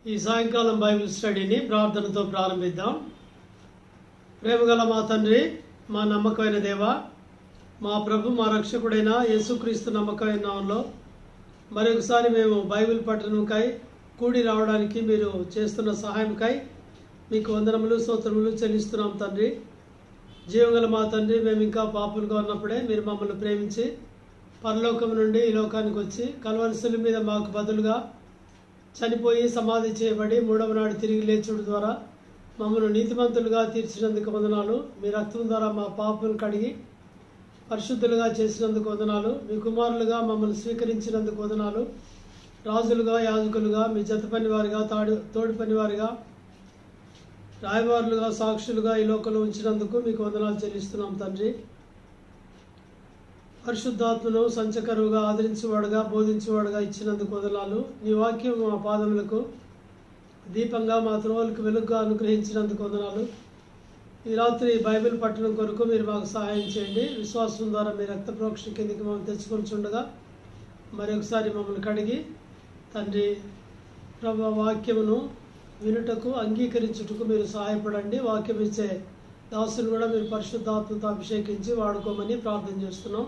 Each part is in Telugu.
ఈ సాయంకాలం బైబిల్ స్టడీని ప్రార్థనతో ప్రారంభిద్దాం. ప్రేమగల మా తండ్రి, మా నమ్మకమైన దేవ, మా ప్రభు మా రక్షకుడైన యేసుక్రీస్తు నమ్మకమైన నామంలో మరొకసారి మేము బైబిల్ పఠనంకై కూడి రావడానికి మీరు చేస్తున్న సహాయంకై మీకు వందనములు స్తోత్రములు చెల్లిస్తున్నాం తండ్రి. జీవగల మా తండ్రి, మేము ఇంకా పాపులుగా ఉన్నప్పుడే మీరు మమ్మల్ని ప్రేమించి పరలోకం నుండి ఈ లోకానికి వచ్చి కల్వరి శిలువ మీద మాకు బదులుగా చనిపోయి సమాధి చేయబడి మూడవ నాడు తిరిగి లేచుడు ద్వారా మమ్మల్ని నీతిమంతులుగా తీర్చినందుకు వందనాలు. మీ రక్తం ద్వారా మా పాపములు కడిగి పరిశుద్ధులుగా చేసినందుకు వందనాలు. మీ కుమారులుగా మమ్మల్ని స్వీకరించినందుకు వందనాలు. రాజులుగా, యాజకులుగా, మీ జత పనివారిగా, తోడి పనివారిగా, రాయవారులుగా, సాక్షులుగా ఈ లోకంలో ఉంచినందుకు మీకు వందనాలు చెల్లిస్తున్నాం తండ్రి. పరిశుద్ధాత్మను సంచకరువుగా, ఆదరించేవాడుగా, బోధించేవాడుగా ఇచ్చినందుకు వందనాలు. నీ వాక్యం మా పాదములకు దీపంగా, మా త్రోవలకు వెలుగుగా అనుగ్రహించినందుకు వందనాలు. ఈ రాత్రి బైబిల్ పట్టణం కొరకు మీరు మాకు సహాయం చేయండి. విశ్వాసం ద్వారా మీ రక్త ప్రోక్షణ కిందకి మమ్మల్ని తెచ్చుకొనిచుండగా మరొకసారి మమ్మల్ని కడిగి తండ్రి ప్రభు వాక్యమును వినుటకు, అంగీకరించుటకు మీరు సహాయపడండి. వాక్యం ఇచ్చే దాసులు కూడా మీరు పరిశుద్ధాత్మతో అభిషేకించి వాడుకోమని ప్రార్థన చేస్తున్నాం.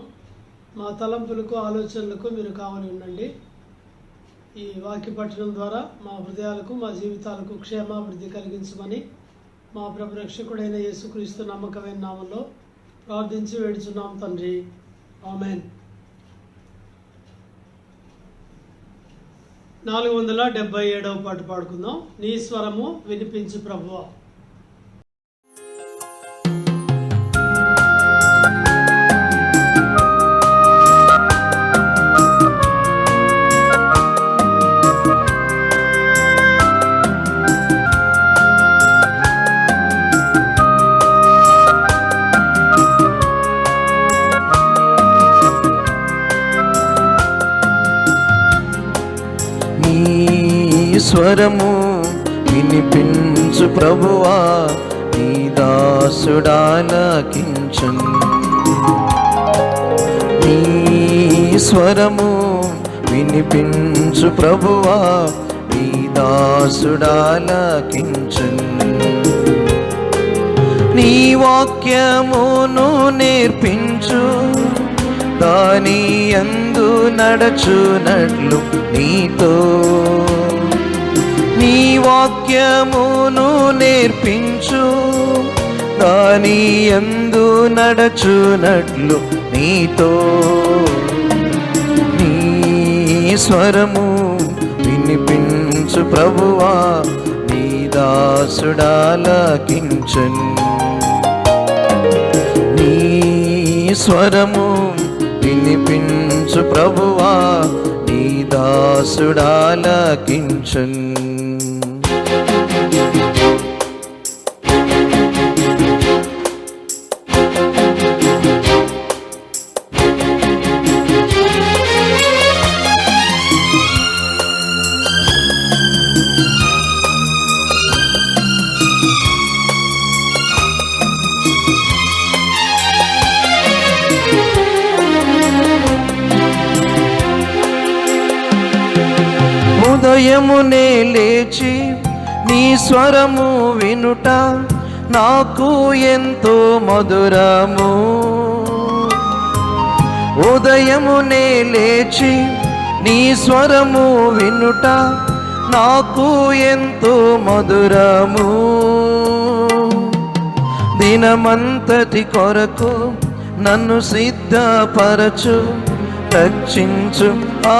మా తలంపులకు, ఆలోచనలకు మీరు కావాలి ఉండండి. ఈ వాక్య పఠనం ద్వారా మా హృదయాలకు, మా జీవితాలకు క్షేమాభివృద్ధి కలిగించమని మా ప్రభు రక్షకుడైన యేసుక్రీస్తు నమ్మకమైన నామంలో ప్రార్థించి వేడుచున్నాం తండ్రి. ఆమేన్. 477వ పాట పాడుకుందాం. నీ స్వరము వినిపించు ప్రభువా. స్వరము వినిపించు ప్రభువా, నీ దాసుడాలకించును. నీ స్వరము వినిపించు ప్రభువా, నీ దాసుడాలకించును. నీ వాక్యమును నేర్పించు, దాని యందు నడచునట్లు నీతో. నీ వాక్యమును నేర్పించు, దాని యందు నడచునట్లు నీతో. నీ స్వరము వినిపించు ప్రభువా, నీ దాసుడాలకించును. నీ స్వరము వినిపించు ప్రభువా, నీ దాసుడాలకించును. ఉదయమునే లేచి నీ స్వరము వినుట నాకు ఎంతో మధురము. ఉదయమునే లేచి నీ స్వరము వినుట నాకు ఎంతో మధురము. దినమంతటి కొరకు నన్ను సిద్ధపరచు, రక్షించు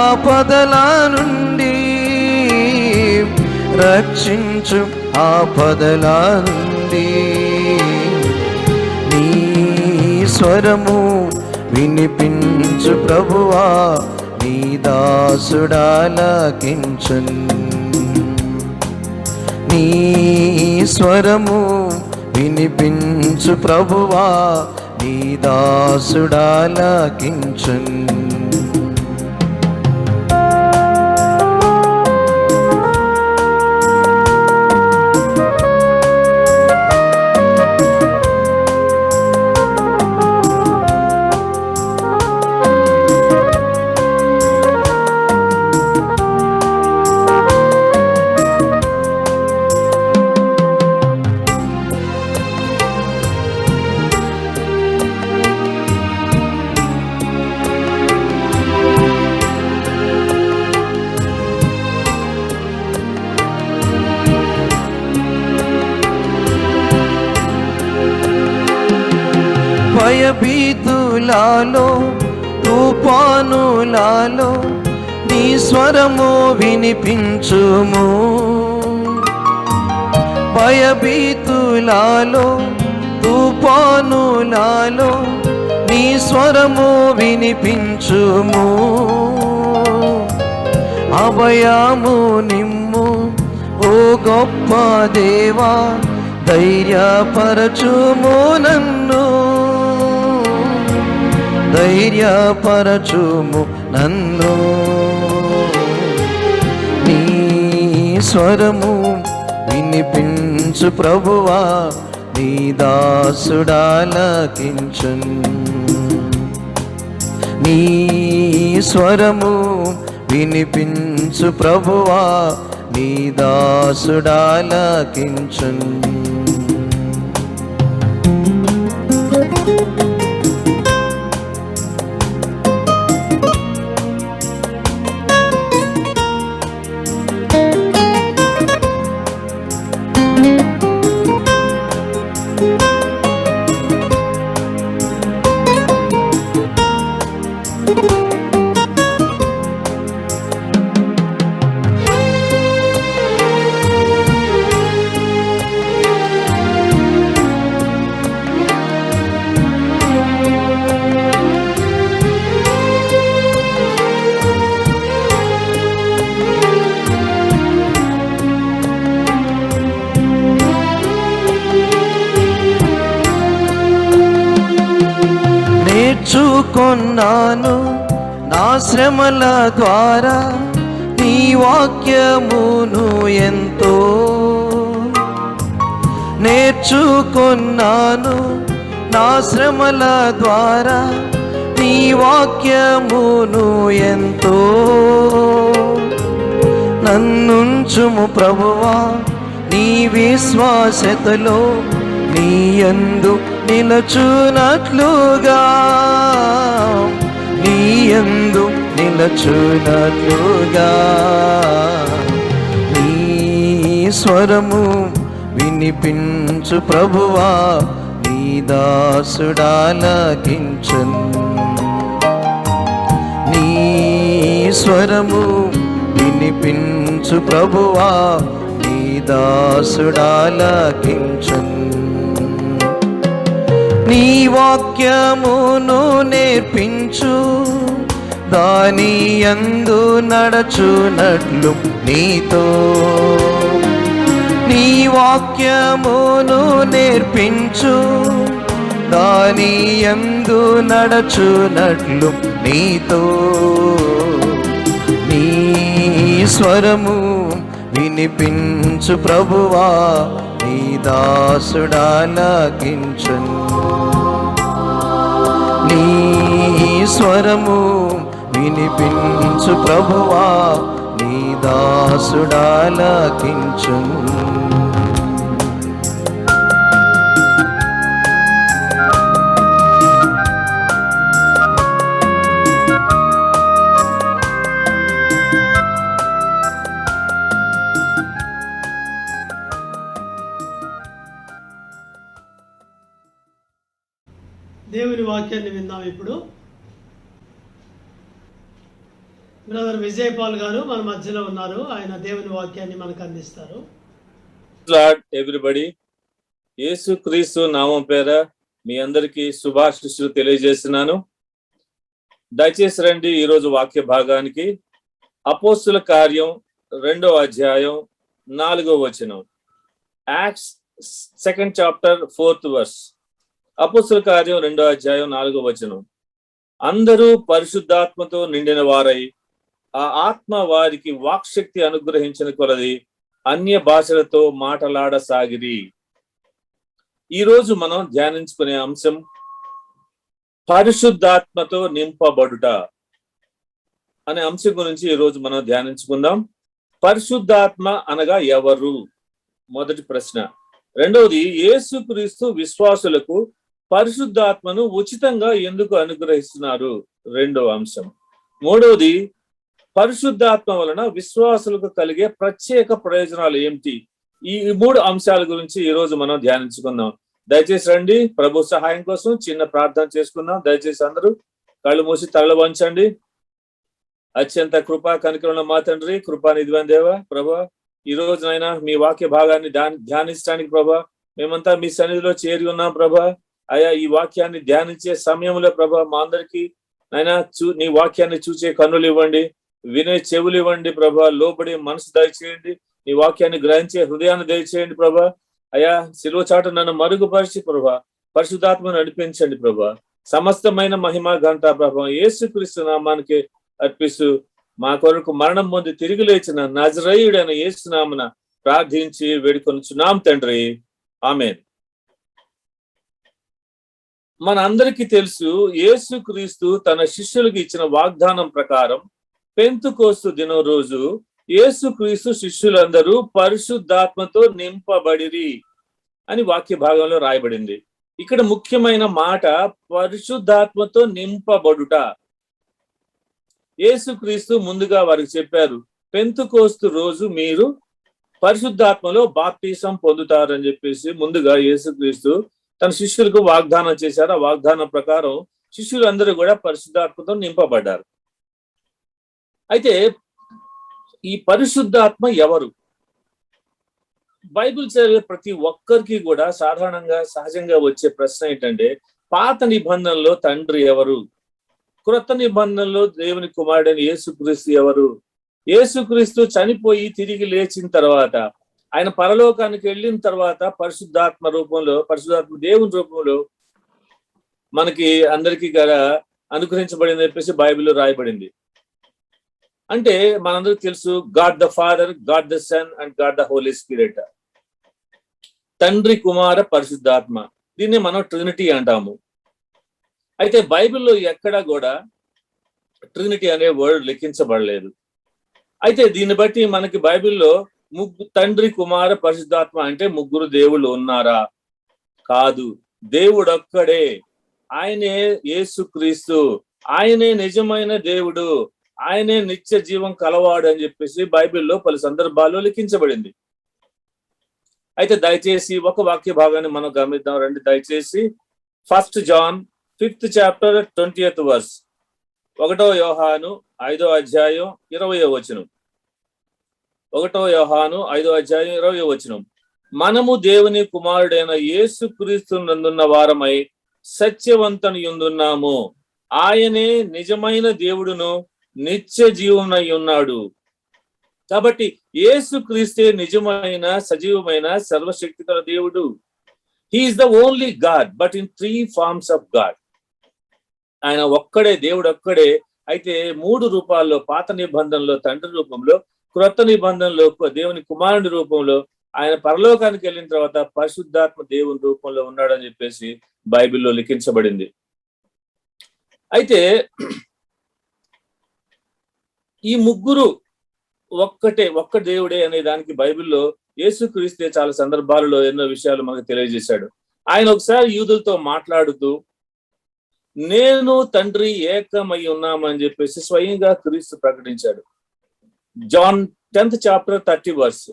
ఆపదల నుండి, రక్షించు ఆపదల నుండి. నీ స్వరము వినిపించు ప్రభువా, నీ దాసుడాలకించును. నీ స్వరము వినిపించు ప్రభువా, నీ దాసుడాలకించును. భయభీతులలో తుఫానులలో నీ స్వరము వినిపించుము. భయభీతులలో తుఫానులలో నీ స్వరము వినిపించుము. అభయము నిమ్ము ఓ గొప్ప దేవా, ధైర్యపరచుము నన్ను, ధైర్యపరచుము నన్ను. నీ స్వరము వినిపించు ప్రభువా, నీ దాసుడాలకించున్. నీ స్వరము వినిపించు ప్రభువా, నీ దాసుడాలకించున్. నేర్చుకొన్నాను నా శ్రమల ద్వారా నీ వాక్యమును ఎంతో. నేర్చుకొన్నాను నా శ్రమల ద్వారా నీ వాక్యమును ఎంతో. నన్నుంచుము ప్రభువా నీ విశ్వాసతలో, నీ యందు నిలచునట్లుగా, నీ యందు నిలచునట్లుగా. నీ స్వరము వినిపించు ప్రభువా, నీ దాసుడాలకించున్. నీ స్వరము వినిపించు ప్రభువా, నీ దాసుడాలకించున్. నీ వాక్యమును నేర్పించు, దాని యందు నడచునట్లు నీతో. నీ వాక్యమును నేర్పించు, దాని యందు నడచునట్లు నీతో. నీ స్వరము వినిపించు ప్రభువా, నీ దాసుడాలకించున్. నీ స్వరము వినిపించు ప్రభువా, నీ దాసుడాలకించున్. దేవుని వాక్యాన్ని విందాం. ఇప్పుడు బ్రదర్ విజయపాల్ గారు మన మధ్యలో ఉన్నారు. ఆయన దేవుని వాక్యాన్ని మనకు అందిస్తారు. ఎవ్రీబడి, యేసుక్రీస్తు నామం పేర మీ అందరికీ శుభాశిస్సులు తెలియజేస్తున్నాను. దయచేసి రండి ఈరోజు వాక్య భాగానికి. అపోస్తుల కార్యం 2వ అధ్యాయం 4వ వచనం. Acts 2nd chapter 4th verse. అపోస్తుల కార్యం 2వ అధ్యాయం 4వ వచనం. అందరూ పరిశుద్ధాత్మతో నిండిన వారై ఆ ఆత్మ వారికి వాక్శక్తి అనుగ్రహించిన కొలది అన్య భాషలతో మాటలాడసాగిరి. ఈరోజు మనం ధ్యానించుకునే అంశం పరిశుద్ధాత్మతో నింపబడుట అనే అంశం గురించి ఈరోజు మనం ధ్యానించుకుందాం. పరిశుద్ధాత్మ అనగా ఎవరు? మొదటి ప్రశ్న. రెండవది, యేసుక్రీస్తు విశ్వాసులకు పరిశుద్ధాత్మను ఉచితంగా ఎందుకు అనుగ్రహిస్తున్నారు? రెండవ అంశం. మూడవది, పరిశుద్ధాత్మ వలన విశ్వాసులకు కలిగే ప్రత్యేక ప్రయోజనాలు ఏమిటి? ఈ 3 అంశాల గురించి ఈరోజు మనం ధ్యానించుకుందాం. దయచేసి రండి. ప్రభు సహాయం కోసం చిన్న ప్రార్థన చేసుకుందాం. దయచేసి అందరూ కళ్ళు మూసి తలలు వంచండి. అత్యంత కృపా కనికరంలో మా తండ్రి, కృపానిధివైన దేవ ప్రభా, ఈ రోజునైనా మీ వాక్య భాగాన్ని ధ్యానించడానికి ప్రభా మేమంతా మీ సన్నిధిలో చేరి ఉన్నాం ప్రభా. అయా ఈ వాక్యాన్ని ధ్యానించే సమయంలో ప్రభా మా అందరికీ నైనా నీ వాక్యాన్ని చూసే కన్నులు ఇవ్వండి, వినే చెవులు ఇవ్వండి ప్రభా. లోబడి మనసు దయచేయండి, నీ వాక్యాన్ని గ్రహించే హృదయాన్ని దయచేయండి ప్రభా. అయా శిలువ చాటు నన్ను మరుగుపరిచి ప్రభా పరిశుద్ధాత్మను నడిపించండి ప్రభా. సమస్తమైన మహిమ ఘనత ప్రభా యేసుక్రీస్తు నామానికి అర్పిస్తూ మా కొరకు మరణం పొంది తిరిగి లేచిన నజరేయుడైన యేసు నామమున ప్రార్థించి వేడుకొనుచున్నాం తండ్రి, ఆమేన్. మన అందరికీ తెలుసు, యేసుక్రీస్తు తన శిష్యులకు ఇచ్చిన వాగ్దానం ప్రకారం పెంతెకోస్తు దినం రోజు యేసుక్రీస్తు శిష్యులందరూ పరిశుద్ధాత్మతో నింపబడిరి అని వాక్య భాగంలో రాయబడింది. ఇక్కడ ముఖ్యమైన మాట పరిశుద్ధాత్మతో నింపబడుట. యేసుక్రీస్తు ముందుగా వారికి చెప్పారు, పెంతెకోస్తు రోజు మీరు పరిశుద్ధాత్మలో బాప్తిసం పొందుతారని చెప్పేసి ముందుగా యేసుక్రీస్తు తన శిష్యులకు వాగ్దానం చేశారు. ఆ వాగ్దానం ప్రకారం శిష్యులందరూ కూడా పరిశుద్ధాత్మతో నింపబడ్డారు. అయితే ఈ పరిశుద్ధాత్మ ఎవరు? బైబిల్ చదివే ప్రతి ఒక్కరికి కూడా సహజంగా వచ్చే ప్రశ్న ఏంటంటే, పాత నిబంధనలో తండ్రి ఎవరు? క్రొత్త నిబంధనలో దేవుని కుమారుడైన యేసుక్రీస్తు ఎవరు? యేసుక్రీస్తు చనిపోయి తిరిగి లేచిన తర్వాత, ఆయన పరలోకానికి వెళ్ళిన తర్వాత పరిశుద్ధాత్మ దేవుని రూపంలో మనకి అందరికీ కూడా అనుగ్రహించబడింది చెప్పేసి బైబిల్లో రాయబడింది. అంటే మనందరికి తెలుసు, God the father, God the son and God the holy spirit. తండ్రి, కుమార, పరిశుద్ధాత్మ. దీన్ని మనం ట్రినిటీ అంటాము. అయితే బైబిల్లో ఎక్కడా కూడా ట్రినిటీ అనే వర్డ్ లిఖించబడలేదు. అయితే దీన్ని బట్టి మనకి బైబిల్లో తండ్రి, కుమార, పరిశుద్ధాత్మ అంటే ముగ్గురు దేవుళ్ళు ఉన్నారా? కాదు, దేవుడొక్కడే. ఆయనే యేసుక్రీస్తు, ఆయనే నిజమైన దేవుడు, ఆయనే నిత్య జీవం కలవాడు అని చెప్పేసి బైబిల్లో పలు సందర్భాల్లో లిఖించబడింది. అయితే దయచేసి ఒక వాక్య భాగాన్ని మనం గమనిద్దాం రండి. దయచేసి 1 John 5th chapter 20th verse, 1 యోహాను 5వ అధ్యాయం 20వ వచనం. 1 యోహాను 5వ అధ్యాయం 20వ వచనం. మనము దేవుని కుమారుడైన యేసుక్రీస్తు నందున్న వారమై సత్యవంతునియున్నాము. ఆయనే నిజమైన దేవుడును నిత్య జీవనై ఉన్నాడు. కాబట్టి యేసుక్రీస్తే నిజమైన సజీవమైన సర్వశక్తి గల దేవుడు. He is the only God, but in 3 forms of God. ఆయన ఒక్కడే, దేవుడు ఒక్కడే. అయితే 3 రూపాల్లో, పాత నిబంధనలో తండ్రి రూపంలో, క్రొత్త నిబంధనలో దేవుని కుమారుని రూపంలో, ఆయన పరలోకానికి వెళ్ళిన తర్వాత పరిశుద్ధాత్మ దేవుని రూపంలో ఉన్నాడని చెప్పేసి బైబిల్లో లిఖించబడింది. అయితే ఈ ముగ్గురు ఒక్క దేవుడే అనే దానికి బైబిల్లో యేసుక్రీస్తే చాలా సందర్భాలలో ఎన్నో విషయాలు మనకు తెలియజేశాడు. ఆయన ఒకసారి యూదులతో మాట్లాడుతూ, నేను తండ్రి ఏకమై ఉన్నామని చెప్పేసి స్వయంగా క్రీస్తు ప్రకటించాడు. John 10th chapter 30th verse,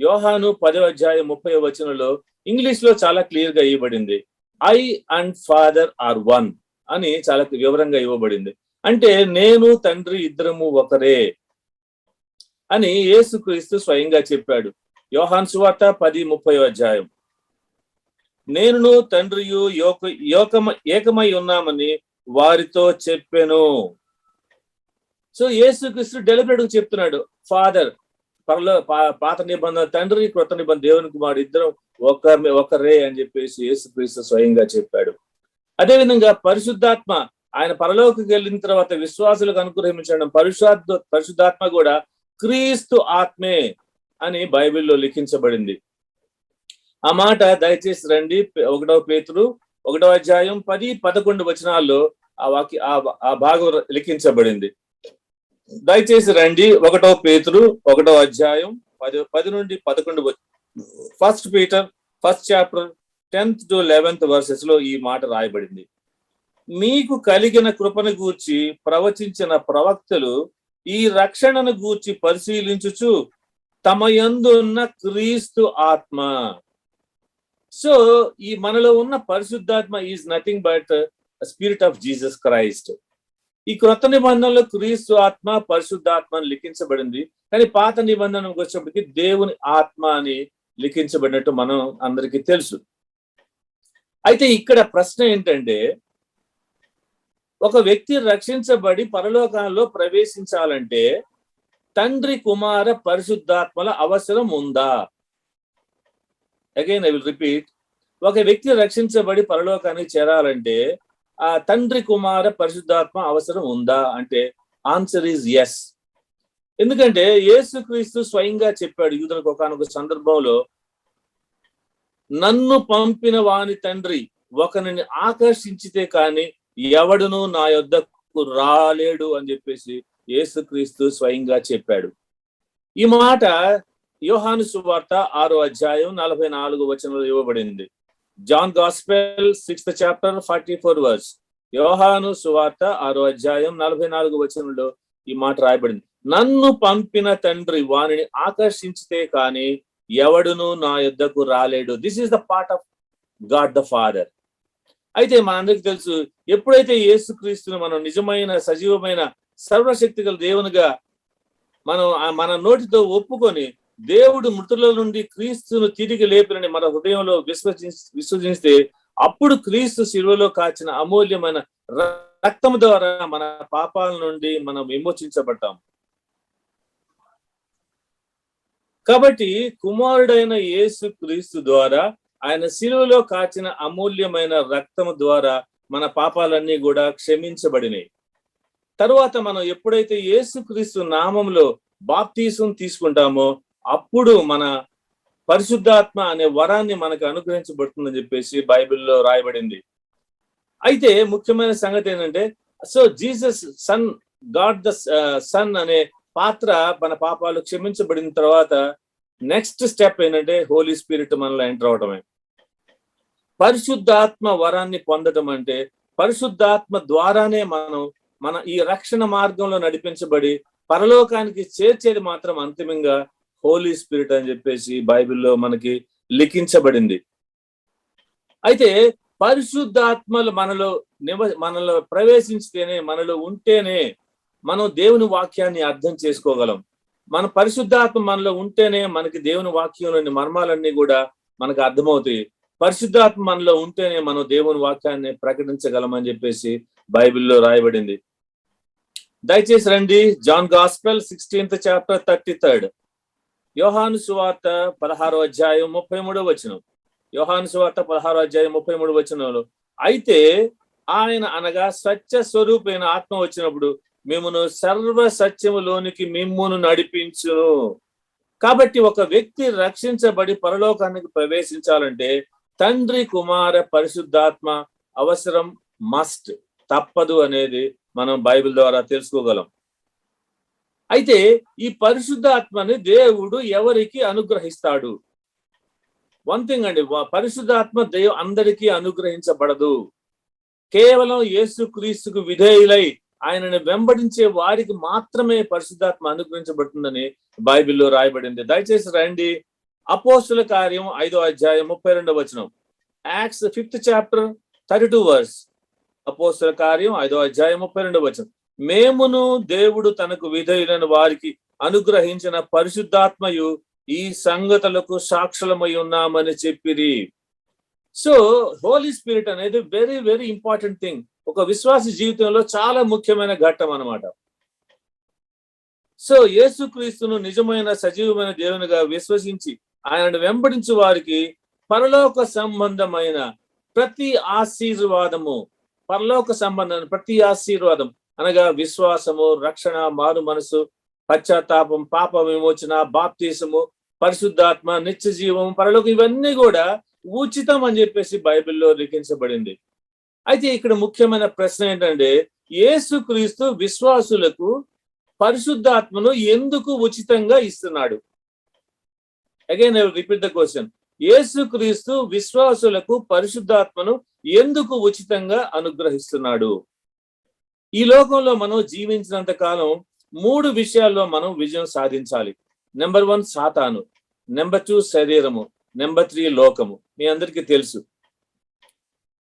యోహాను 10వ అధ్యాయం 30వ వచనంలో ఇంగ్లీష్ లో చాలా క్లియర్ గా ఇవ్వబడింది. I and father are one అని చాలా వివరంగా ఇవ్వబడింది. అంటే నేను తండ్రి ఇద్దరము ఒకరే అని యేసుక్రీస్తు స్వయంగా చెప్పాడు. యోహాను సువార్త 10:30వ అధ్యాయం. నేను తండ్రియు ఏకమై ఉన్నామని వారితో చెప్పెను. సో యేసుక్రీస్తు డెలిబరేట్ గా చెప్తున్నాడు, ఫాదర్, పాత నిబంధన తండ్రి, క్రొత్త నిబంధన దేవుని కుమారుడు ఇద్దరం ఒకరే అని చెప్పేసి యేసుక్రీస్తు స్వయంగా చెప్పాడు. అదేవిధంగా పరిశుద్ధాత్మ, ఆయన పరలోకి వెళ్ళిన తర్వాత విశ్వాసులకు అనుగ్రహించడం పరిశుద్ధాత్మ కూడా క్రీస్తు ఆత్మే అని బైబిల్లో లిఖించబడింది. ఆ మాట దయచేసి రండి. 1 పేతురు 1వ అధ్యాయం 10-11 వచనాల్లో ఆ భాగం లిఖించబడింది. దయచేసి రండి. 1 పేతురు 1వ అధ్యాయం 10 నుండి 11. 1 Peter 1st chapter 10th to 11th verses లో ఈ మాట రాయబడింది. మీకు కలిగిన కృపను గూర్చి ప్రవచించిన ప్రవక్తలు ఈ రక్షణను గూర్చి పరిశీలించుచు తమ యందు ఉన్న క్రీస్తు ఆత్మ. సో ఈ మనలో ఉన్న పరిశుద్ధాత్మ is nothing but spirit of Jesus Christ. ఈ క్రొత్త నిబంధనలో క్రీస్తు ఆత్మ పరిశుద్ధాత్మ అని లిఖించబడింది, కానీ పాత నిబంధనకు వచ్చేప్పటికి దేవుని ఆత్మ అని లిఖించబడినట్టు మనం అందరికీ తెలుసు. అయితే ఇక్కడ ప్రశ్న ఏంటంటే, ఒక వ్యక్తి రక్షించబడి పరలోకంలో ప్రవేశించాలంటే తండ్రి కుమార పరిశుద్ధాత్మల అవసరం ఉందా? Again I will repeat. ఒక వ్యక్తి రక్షించబడి పరలోకానికి చేరాలంటే ఆ తండ్రి కుమార పరిశుద్ధాత్మ అవసరం ఉందా అంటే ఆన్సర్ ఈజ్ ఎస్. ఎందుకంటే యేసుక్రీస్తు స్వయంగా చెప్పాడు యూదులకు ఒకానొక సందర్భంలో, నన్ను పంపిన వాని తండ్రి ఒకరిని ఆకర్షించితే కాని ఎవడును నా యొద్దకు రాలేడు అని చెప్పేసి యేసుక్రీస్తు స్వయంగా చెప్పాడు. ఈ మాట యోహాను సువార్త 6వ అధ్యాయం 44వ వచనంలో ఇవ్వబడింది. John gospel 6th chapter 44 verse. యోహాను సువార్త 6వ అధ్యాయం 44వ వచనంలో ఈ మాట రాయబడింది, నన్ను పంపిన తండ్రి వానిని ఆకర్షించితే కాని ఎవడును నా యొద్దకు రాలేడు. This is the part of God the father. అయితే మనందరికి తెలుసు, ఎప్పుడైతే యేసుక్రీస్తును మనం నిజమైన సజీవమైన సర్వశక్తి గల దేవునిగా మనం మన నోటితో ఒప్పుకొని దేవుడు మృతుల నుండి క్రీస్తును తిరిగి లేపినని మన హృదయంలో విశ్వసిస్తే అప్పుడు క్రీస్తు శిలువలో కాచిన అమూల్యమైన రక్తం ద్వారా మన పాపాల నుండి మనం విమోచించబడ్డాం. కాబట్టి కుమారుడైన యేసు క్రీస్తు ద్వారా, ఆయన శిలువలో కాచిన అమూల్యమైన రక్తము ద్వారా మన పాపాలన్నీ కూడా క్షమించబడినాయి. తరువాత మనం ఎప్పుడైతే యేసుక్రీస్తు నామంలో బాప్తీసం తీసుకుంటామో అప్పుడు మన పరిశుద్ధాత్మ అనే వరాన్ని మనకు అనుగ్రహించబడుతుందని చెప్పేసి బైబిల్లో రాయబడింది. అయితే ముఖ్యమైన సంగతి ఏంటంటే, so Jesus son, God the son అనే పాత్ర మన పాపాలు క్షమించబడిన తర్వాత నెక్స్ట్ స్టెప్ ఏంటంటే హోలీ స్పిరిట్ మనలో ఎంటర్ అవడమే. పరిశుద్ధాత్మ వరాన్ని పొందడం అంటే పరిశుద్ధాత్మ ద్వారానే మన ఈ రక్షణ మార్గంలో నడిపించబడి పరలోకానికి చేర్చేది మాత్రం అంతిమంగా హోలీ స్పిరిట్ అని చెప్పేసి బైబిల్లో మనకి లిఖించబడింది. అయితే పరిశుద్ధాత్మలు మనలో ప్రవేశించితేనే, మనలో ఉంటేనే మనం దేవుని వాక్యాన్ని అర్థం చేసుకోగలం. మన పరిశుద్ధాత్మ మనలో ఉంటేనే మనకి దేవుని వాక్యంలోని మర్మాలన్నీ కూడా మనకు అర్థమవుతాయి. పరిశుద్ధాత్మ మనలో ఉంటేనే మనం దేవుని వాక్యాన్ని ప్రకటించగలం అని చెప్పేసి బైబిల్లో రాయబడింది. దయచేసి రండి, John gospel 16th chapter 33rd. యోహాను సువార్త 16వ అధ్యాయం 33వ వచనం. యోహాను సువార్త 16వ అధ్యాయం 33వ వచనంలో, అయితే ఆయన అనగా సత్య స్వరూపైన ఆత్మ వచ్చినప్పుడు మిమ్మును సర్వ సత్యములోనికి మిమ్మును నడిపించును. కాబట్టి ఒక వ్యక్తి రక్షించబడి పరలోకానికి ప్రవేశించాలంటే తండ్రి కుమార పరిశుద్ధాత్మ అవసరం, మస్ట్, తప్పదు అనేది మనం బైబిల్ ద్వారా తెలుసుకోగలం. అయితే ఈ పరిశుద్ధాత్మని దేవుడు ఎవరికి అనుగ్రహిస్తాడు? వన్ థింగ్ అండి, పరిశుద్ధాత్మ అందరికీ అనుగ్రహించబడదు. కేవలం యేసుక్రీస్తుకు విధేయులై ఆయనను వెంబడించే వారికి మాత్రమే పరిశుద్ధాత్మ అనుగ్రహించబడుతుందని బైబిల్లో రాయబడింది. దయచేసి రండి, అపోస్తుల కార్యం 5వ అధ్యాయం 32వ వచనం. Acts 5th chapter 32 verse. అపోస్తుల కార్యం 5వ అధ్యాయం 32వ వచనం. మేమును దేవుడు తనకు విధేయులైన వారికి అనుగ్రహించిన పరిశుద్ధాత్మయు ఈ సంగతులకు సాక్షులమై ఉన్నామని చెప్పిరి. సో హోలీ స్పిరిట్ అనేది వెరీ వెరీ ఇంపార్టెంట్ థింగ్. ఒక విశ్వాస జీవితంలో చాలా ముఖ్యమైన ఘట్టం అన్నమాట. సో యేసుక్రీస్తును నిజమైన సజీవమైన దేవునిగా విశ్వసించి ఆయనను వెంబడించు వారికి పరలోక సంబంధమైన ప్రతి ఆశీర్వాదము, పరలోక సంబంధమైన ప్రతి ఆశీర్వాదం అనగా విశ్వాసము, రక్షణ, మారు మనసు, పశ్చాత్తాపం, పాప విమోచన, బాప్తీసము, పరిశుద్ధాత్మ, నిత్య జీవం, పరలోకం, ఇవన్నీ కూడా ఉచితం అని చెప్పేసి బైబిల్లో లిఖించబడింది. అయితే ఇక్కడ ముఖ్యమైన ప్రశ్న ఏంటంటే, యేసుక్రీస్తు విశ్వాసులకు పరిశుద్ధాత్మను ఎందుకు ఉచితంగా ఇస్తున్నాడు? Again I will repeat the question. యేసుక్రీస్తు విశ్వాసులకు పరిశుద్ధాత్మను ఎందుకు ఉచితంగా అనుగ్రహిస్తున్నాడు? ఈ లోకంలో మనం జీవించినంత కాలం 3 విషయాల్లో మనం విజయం సాధించాలి. నెంబర్ 1 సాతాను, నెంబర్ 2 శరీరము, నెంబర్ 3 లోకము. మీ అందరికీ తెలుసు.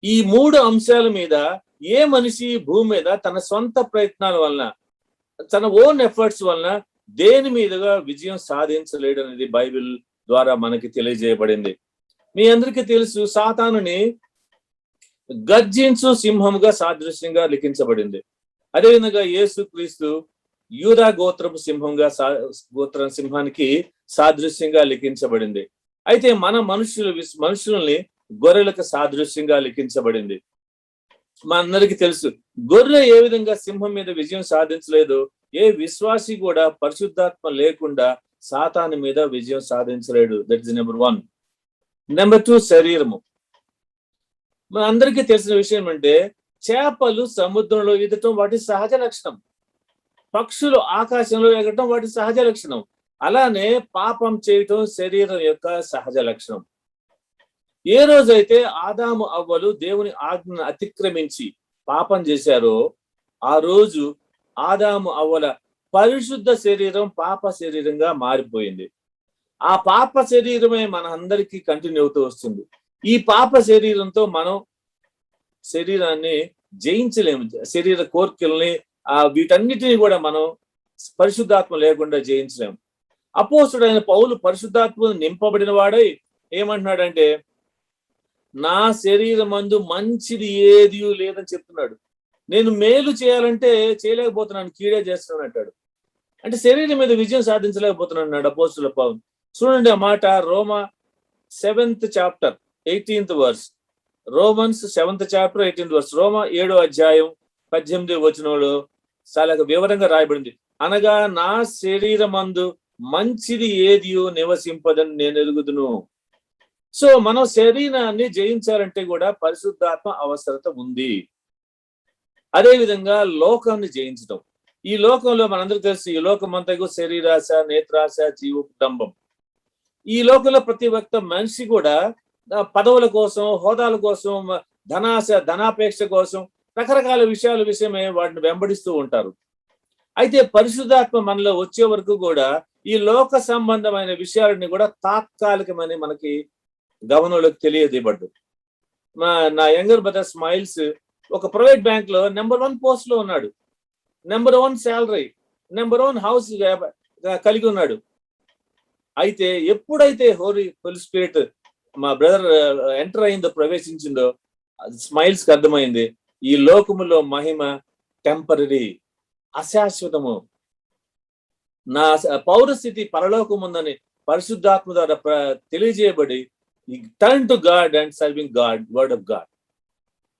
ఈ 3 అంశాల మీద ఏ మనిషి భూమి మీద తన సొంత ప్రయత్నాల వలన, తన ఓన్ ఎఫర్ట్స్ వలన దేని మీదుగా విజయం సాధించలేడు అనేది బైబిల్ ద్వారా మనకి తెలియజేయబడింది. మీ అందరికీ తెలుసు, సాతానుని గర్జించు సింహంగా సాదృశ్యంగా లిఖించబడింది. అదేవిధంగా యేసుక్రీస్తు యూదా గోత్రపు సింహానికి సాదృశ్యంగా లిఖించబడింది. అయితే మన మనుషుల్ని గొర్రెలకు సాదృశ్యంగా లిఖించబడింది. మా అందరికీ తెలుసు, గొర్రె ఏ విధంగా సింహం మీద విజయం సాధించలేదు, ఏ విశ్వాసి కూడా పరిశుద్ధాత్మ లేకుండా సాతాను మీద విజయం సాధించలేడు. That is number 1. నెంబర్ 2, శరీరము. మన అందరికీ తెలిసిన విషయం అంటే, చేపలు సముద్రంలో ఈదటం వాటి సహజ లక్షణం, పక్షులు ఆకాశంలో ఎగటం వాటి సహజ లక్షణం. అలానే పాపం చేయటం శరీరం యొక్క సహజ లక్షణం. ఏ రోజైతే ఆదాము అవ్వలు దేవుని ఆజ్ఞను అతిక్రమించి పాపం చేశారో, ఆ రోజు ఆదాము అవ్వల పరిశుద్ధ శరీరం పాప శరీరంగా మారిపోయింది. ఆ పాప శరీరమే మన అందరికీ కంటిన్యూ అవుతూ వస్తుంది. ఈ పాప శరీరంతో మనం శరీరాన్ని జయించలేము. శరీర కోరికల్ని వీటన్నిటిని కూడా మనం పరిశుద్ధాత్మ లేకుండా జయించలేము. అపోస్తుడైన పౌలు పరిశుద్ధాత్మను నింపబడిన వాడై ఏమంటున్నాడంటే, నా శరీరమందు మంచిది ఏది లేదని చెప్తున్నాడు. నేను మేలు చేయాలంటే చేయలేకపోతున్నాను, కీడే చేస్తున్నాను అంటాడు. అంటే శరీరం మీద విజయం సాధించలేకపోతున్నాడు అపోస్తుల పౌలు. చూడండి ఆ మాట, రోమా 7th chapter 18th verse. Romans 7th chapter 18th verse. రోమా 7వ అధ్యాయం 18వ వచనంలో చాలా వివరంగా రాయబడింది. అనగా నా శరీరమందు మంచిది ఏదియో నివసింపదని నేను ఎరుగుదును. సో మనం శరీరాన్ని జయించాలంటే కూడా పరిశుద్ధాత్మ అవసరత ఉంది. అదే విధంగా లోకాన్ని జయించడం. ఈ లోకంలో మనందరికీ తెలుసు, ఈ లోకం అంతా శరీరాశ, నేత్రాశ, జీవోడంబం. ఈ లోకంలో ప్రతి ఒక్క మనిషి కూడా పదవుల కోసం, హోదాల కోసం, ధనాశ, ధనాపేక్ష కోసం రకరకాల విషయమే వాటిని వెంబడిస్తూ ఉంటారు. అయితే పరిశుద్ధాత్మ మనలో వచ్చే వరకు కూడా ఈ లోక సంబంధమైన విషయాలని కూడా తాత్కాలికమని మనకి గమనంలోకి తెలియజేయబడ్డు. నా యంగర్ బ్రదర్ స్మైల్స్ ఒక ప్రైవేట్ బ్యాంక్ లో నెంబర్ 1 పోస్ట్ లో ఉన్నాడు. నెంబర్ 1 శాలరీ, నెంబర్ 1 హౌస్ కలిగి ఉన్నాడు. అయితే ఎప్పుడైతే హోలీ స్పిరిట్ మా బ్రదర్ ఎంటర్ అయిందో, ప్రవేశించిందో, స్మైల్స్ కి అర్థమైంది ఈ లోకములో మహిమ టెంపరరీ, అశాశ్వతము. నా పౌరస్థితి పరలోకముందని పరిశుద్ధాత్మ ద్వారా తెలియజేయబడి turn to God and serving God, word of God.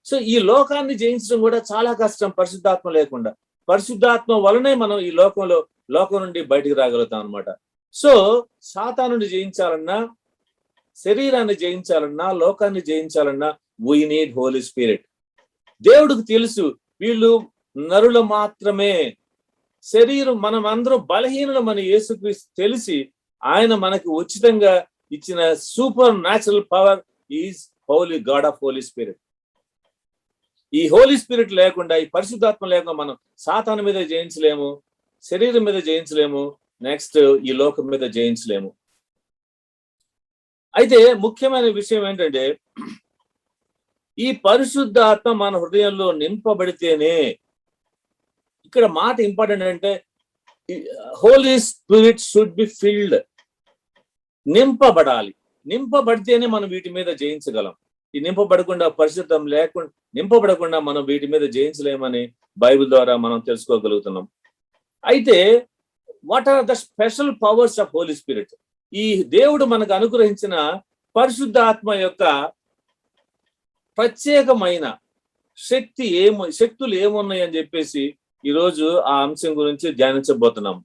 So ఈ లోకాన్ని జయించడం కూడా చాలా కష్టం పరిశుద్ధాత్మ లేకుండా. పరిశుద్ధాత్మ వలనే మనం ఈ లోకం నుండి బయటికి రాగలుగుతాం అనమాట. సో సాతానుని జయించాలన్నా, శరీరాన్ని జయించాలన్నా, లోకాన్ని జయించాలన్నా వీ నీడ్ హోలీ స్పిరిట్. దేవుడికి తెలుసు వీళ్ళు నరులు మాత్రమే, శరీరం మనం అందరం బలహీనులమని యేసుక్రీస్తు తెలిసి ఆయన మనకి ఉచితంగా ఇచ్చిన supernatural power is holy God of holy spirit. ఈ హోలీ స్పిరిట్ లేకుండా, ఈ పరిశుద్ధాత్మ లేకుండా మనం సాతాను మీద జయించలేము, శరీరం మీద జయించలేము, నెక్స్ట్ ఈ లోకం మీద జయించలేము. అయితే ముఖ్యమైన విషయం ఏంటంటే, ఈ పరిశుద్ధాత్మ మన హృదయంలో నింపబడితేనే, ఇక్కడ మాట ఇంపార్టెంట్ అంటే holy spirit should be filled. నింపబడాలి. నింపబడితేనే మనం వీటి మీద జయించగలం. ఈ నింపబడకుండా, పరిశుద్ధం లేకుండా, నింపబడకుండా మనం వీటి మీద జయించలేమని బైబిల్ ద్వారా మనం తెలుసుకోగలుగుతున్నాం. అయితే what are the special powers of holy spirit? ఈ దేవుడు మనకు అనుగ్రహించిన పరిశుద్ధాత్మ యొక్క ప్రత్యేకమైన శక్తులు ఏమున్నాయి అని చెప్పేసి ఈరోజు ఆ అంశం గురించి ధ్యానించబోతున్నాం.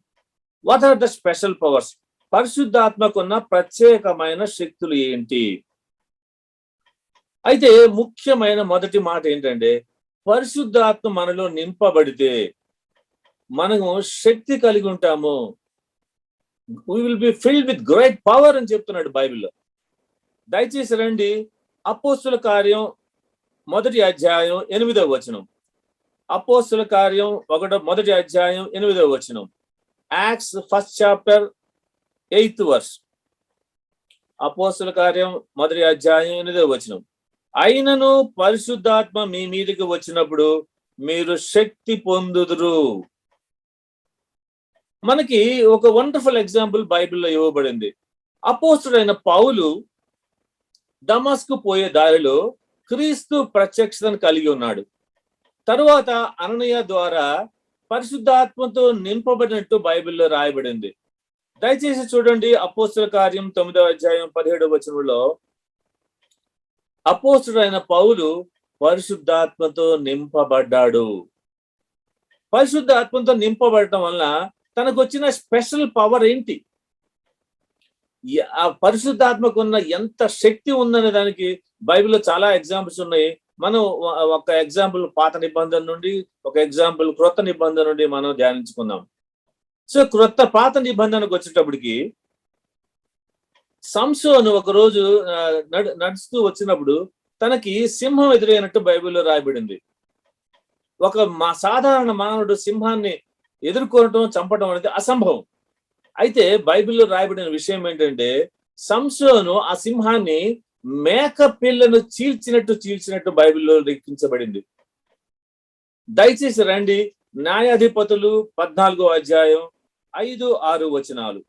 What are the special powers? పరిశుద్ధాత్మకున్న ప్రత్యేకమైన శక్తులు ఏంటి? అయితే ముఖ్యమైన మొదటి మాట ఏంటంటే, పరిశుద్ధాత్మ మనలో నింపబడితే మనము శక్తి కలిగి ఉంటాము. we will be filled with great power అని చెప్తున్నాడు బైబిల్లో. దయచేసి రండి, అపోస్తుల కార్యం 1వ అధ్యాయం 8వ వచనం. అపోస్తుల కార్యం 1వ అధ్యాయం 8వ వచనం. Acts 1st chapter 8th verse. అపోస్తుల కార్యం 1వ అధ్యాయం 8వ వచనం. అయినను పరిశుద్ధాత్మ మీ మీదకి వచ్చినప్పుడు మీరు శక్తి పొందుదురు. మనకి ఒక వండర్ఫుల్ ఎగ్జాంపుల్ బైబిల్లో ఇవ్వబడింది. అపోస్తుడైన పౌలు దమస్కు పోయే దారిలో క్రీస్తు ప్రత్యక్షతను కలిగి ఉన్నాడు. తరువాత అననీయ ద్వారా పరిశుద్ధాత్మతో నింపబడినట్టు బైబిల్లో రాయబడింది. దయచేసి చూడండి, అపోస్తుల కార్యం 9వ అధ్యాయం 17వ వచనంలో అపోస్తుడైన పౌలు పరిశుద్ధాత్మతో నింపబడ్డాడు. పరిశుద్ధాత్మతో నింపబడటం వలన తనకు వచ్చిన స్పెషల్ పవర్ ఏంటి, ఆ పరిశుద్ధాత్మకు ఉన్న ఎంత శక్తి ఉందనే దానికి బైబిల్లో చాలా ఎగ్జాంపుల్స్ ఉన్నాయి. మనం ఒక ఎగ్జాంపుల్ పాత నిబంధన నుండి, ఒక ఎగ్జాంపుల్ క్రొత్త నిబంధన నుండి మనం ధ్యానించుకుందాం. సో పాత నిబంధనకు వచ్చేటప్పటికి సంసోను ఒకరోజు నడుస్తూ వచ్చినప్పుడు తనకి సింహం ఎదురైనట్టు బైబిల్లో రాయబడింది. ఒక సాధారణ మానవుడు సింహాన్ని ఎదుర్కొనటం, చంపడం అనేది అసంభవం. అయితే బైబిల్లో రాయబడిన విషయం ఏంటంటే, సంసోను ఆ సింహాన్ని మేక పిల్లను చీల్చినట్టు బైబిల్లో లిఖించబడింది. దయచేసి రండి, న్యాయాధిపతులు 14వ అధ్యాయం 5-6 వచనాలు.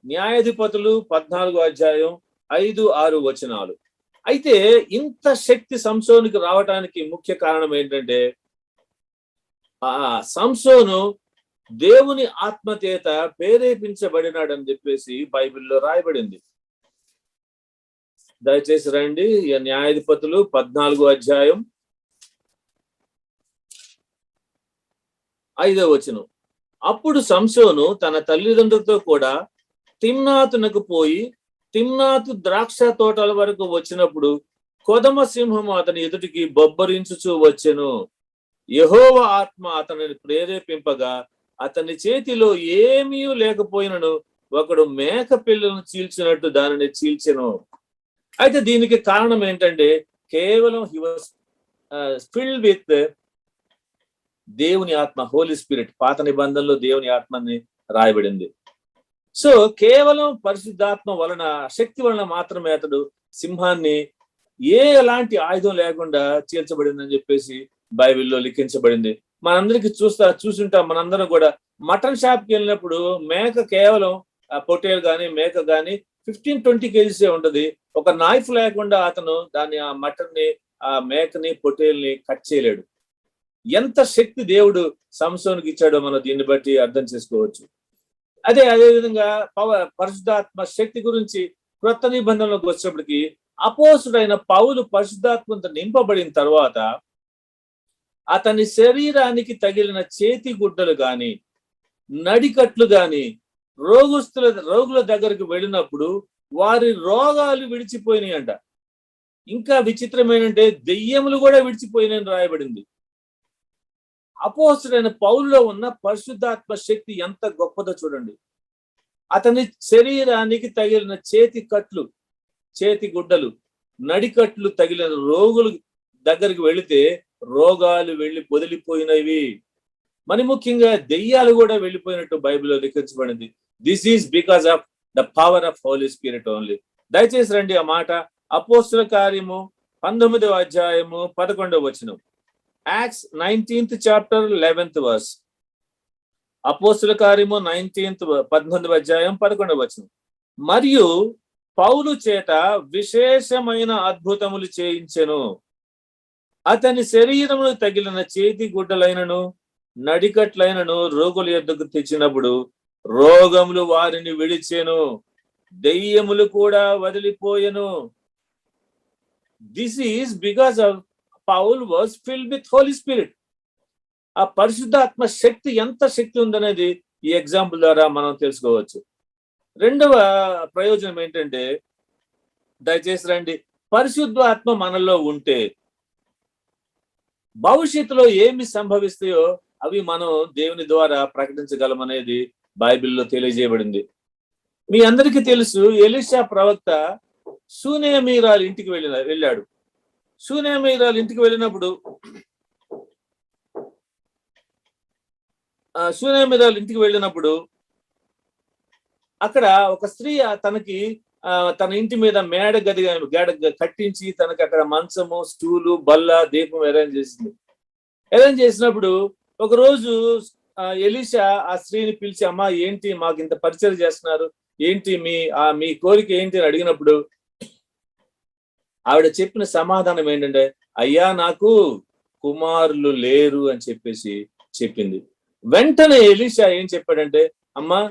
న్యాయాధిపతులు 14వ అధ్యాయం 5-6 వచనాలు. అయితే ఇంత శక్తి సంసోనుకి రావడానికి ముఖ్య కారణం ఏంటంటే, సంసోను దేవుని ఆత్మచేత ప్రేరేపించబడినాడని చెప్పేసి బైబిల్లో రాయబడింది. దయచేసి రండి, న్యాయాధిపతులు 14వ అధ్యాయం 5వ వచనం. అప్పుడు సంసోను తన తల్లిదండ్రులతో కూడా తిమ్నాతునకు పోయి తిమ్నాతు ద్రాక్ష తోటల వరకు వచ్చినప్పుడు కొదమ సింహము అతని ఎదుటికి బొబ్బరించుచూ వచ్చెను. యెహోవా ఆత్మ అతనిని ప్రేరేపింపగా అతని చేతిలో ఏమీ లేకపోయినను ఒకడు మేక పిల్లను చీల్చినట్టు దానిని చీల్చెను. అయితే దీనికి కారణం ఏంటంటే, కేవలం హి వాస్ ఫిల్డ్ విత్ దేవుని ఆత్మ, హోలీ స్పిరిట్. పాత నిబంధనలో దేవుని ఆత్మని రాయబడింది. సో కేవలం పరిశుద్ధాత్మ వలన, శక్తి వలన మాత్రమే అతడు సింహాన్ని ఎలాంటి ఆయుధం లేకుండా చీల్చబడిందని చెప్పేసి బైబిల్లో లిఖించబడింది. మనందరికి చూసుంటాం. మనందరం కూడా మటన్ షాప్కి వెళ్ళినప్పుడు మేక కేవలం పొట్టేలు కానీ మేక కానీ 15-20 కేజీసే ఉంటది. ఒక నైఫ్ లేకుండా అతను దాన్ని, ఆ మటన్ ని, ఆ మేకని, పొట్టేల్ని కట్ చేయలేడు. ఎంత శక్తి దేవుడు సంసోనుకి ఇచ్చాడో మనం దీన్ని బట్టి అర్థం చేసుకోవచ్చు. అదే విధంగా పరిశుద్ధాత్మ శక్తి గురించి క్రొత్త నిబంధనలోకి వచ్చేప్పటికి అపోస్తుడైన పౌలు పరిశుద్ధాత్మతో నింపబడిన తర్వాత అతని శరీరానికి తగిలిన చేతి గుడ్డలు గాని, నడికట్లు గాని రోగుల దగ్గరకు వెళ్ళినప్పుడు వారి రోగాలు విడిచిపోయినాయి అంట. ఇంకా విచిత్రం ఏంటంటే, దెయ్యములు కూడా విడిచిపోయినాయని రాయబడింది. అపోస్తుడైన పౌలులో ఉన్న పరిశుద్ధాత్మ శక్తి ఎంత గొప్పదో చూడండి. అతని శరీరానికి తగిలిన చేతి గుడ్డలు, నడికట్లు తగిలిన రోగుల దగ్గరికి వెళితే రోగాలు వెళ్ళి వదిలిపోయినవి. మరి ముఖ్యంగా దెయ్యాలు కూడా వెళ్ళిపోయినట్టు బైబిల్లో లిఖించబడింది. This is because of the power of holy spirit only. దయచేసి రండి ఆ మాట, అపోస్తుల కార్యము 19వ అధ్యాయము 11వ వచనం. Acts 19th chapter 11th verse. అపోస్తుల కార్యము 19వ అధ్యాయం 11వ వచనం. మరియు పౌలు చేత విశేషమైన అద్భుతములు చేయించెను. అతని శరీరమును తగిలిన చేతి గుడ్డలైనను నడికట్లైనను రోగుల యొద్దకు తెచ్చినప్పుడు రోగములు వారిని విడిచెను, దెయ్యములు కూడా వదిలిపోయెను. This is because of Paul was filled with holy spirit. ఆ పరిశుద్ధాత్మ శక్తి, ఎంత శక్తి ఉందనేది ఈ ఎగ్జాంపుల్ ద్వారా మనం తెలుసుకోవచ్చు. రెండవ ప్రయోజనం ఏంటంటే, దయచేసి రండి, పరిశుద్ధాత్మ మనలో ఉంటే భవిష్యత్తులో ఏమి సంభవిస్తాయో అవి మనం దేవుని ద్వారా ప్రకటించగలమనేది బైబిల్లో తెలియజేయబడింది. మీ అందరికీ తెలుసు, ఎలీషా ప్రవక్త షూనేమీరాలు ఇంటికి వెళ్ళాడు. షూనేమీరాలు ఇంటికి వెళ్ళినప్పుడు అక్కడ ఒక స్త్రీ తనకి తన ఇంటి మీద మేడ గది కట్టించి తనకి అక్కడ మంచము, స్టూలు, బల్ల, దీపం అరేంజ్ చేసింది. అరేంజ్ చేసినప్పుడు ఒక రోజు ఎలీషా ఆ స్త్రీని పిలిచి, అమ్మా ఏంటి మాకు ఇంత పరిచయం చేస్తున్నారు, ఏంటి మీ కోరిక ఏంటి అని అడిగినప్పుడు ఆవిడ చెప్పిన సమాధానం ఏంటంటే, అయ్యా నాకు కుమారులు లేరు అని చెప్పేసి చెప్పింది. వెంటనే ఎలీషా ఏం చెప్పాడంటే, అమ్మా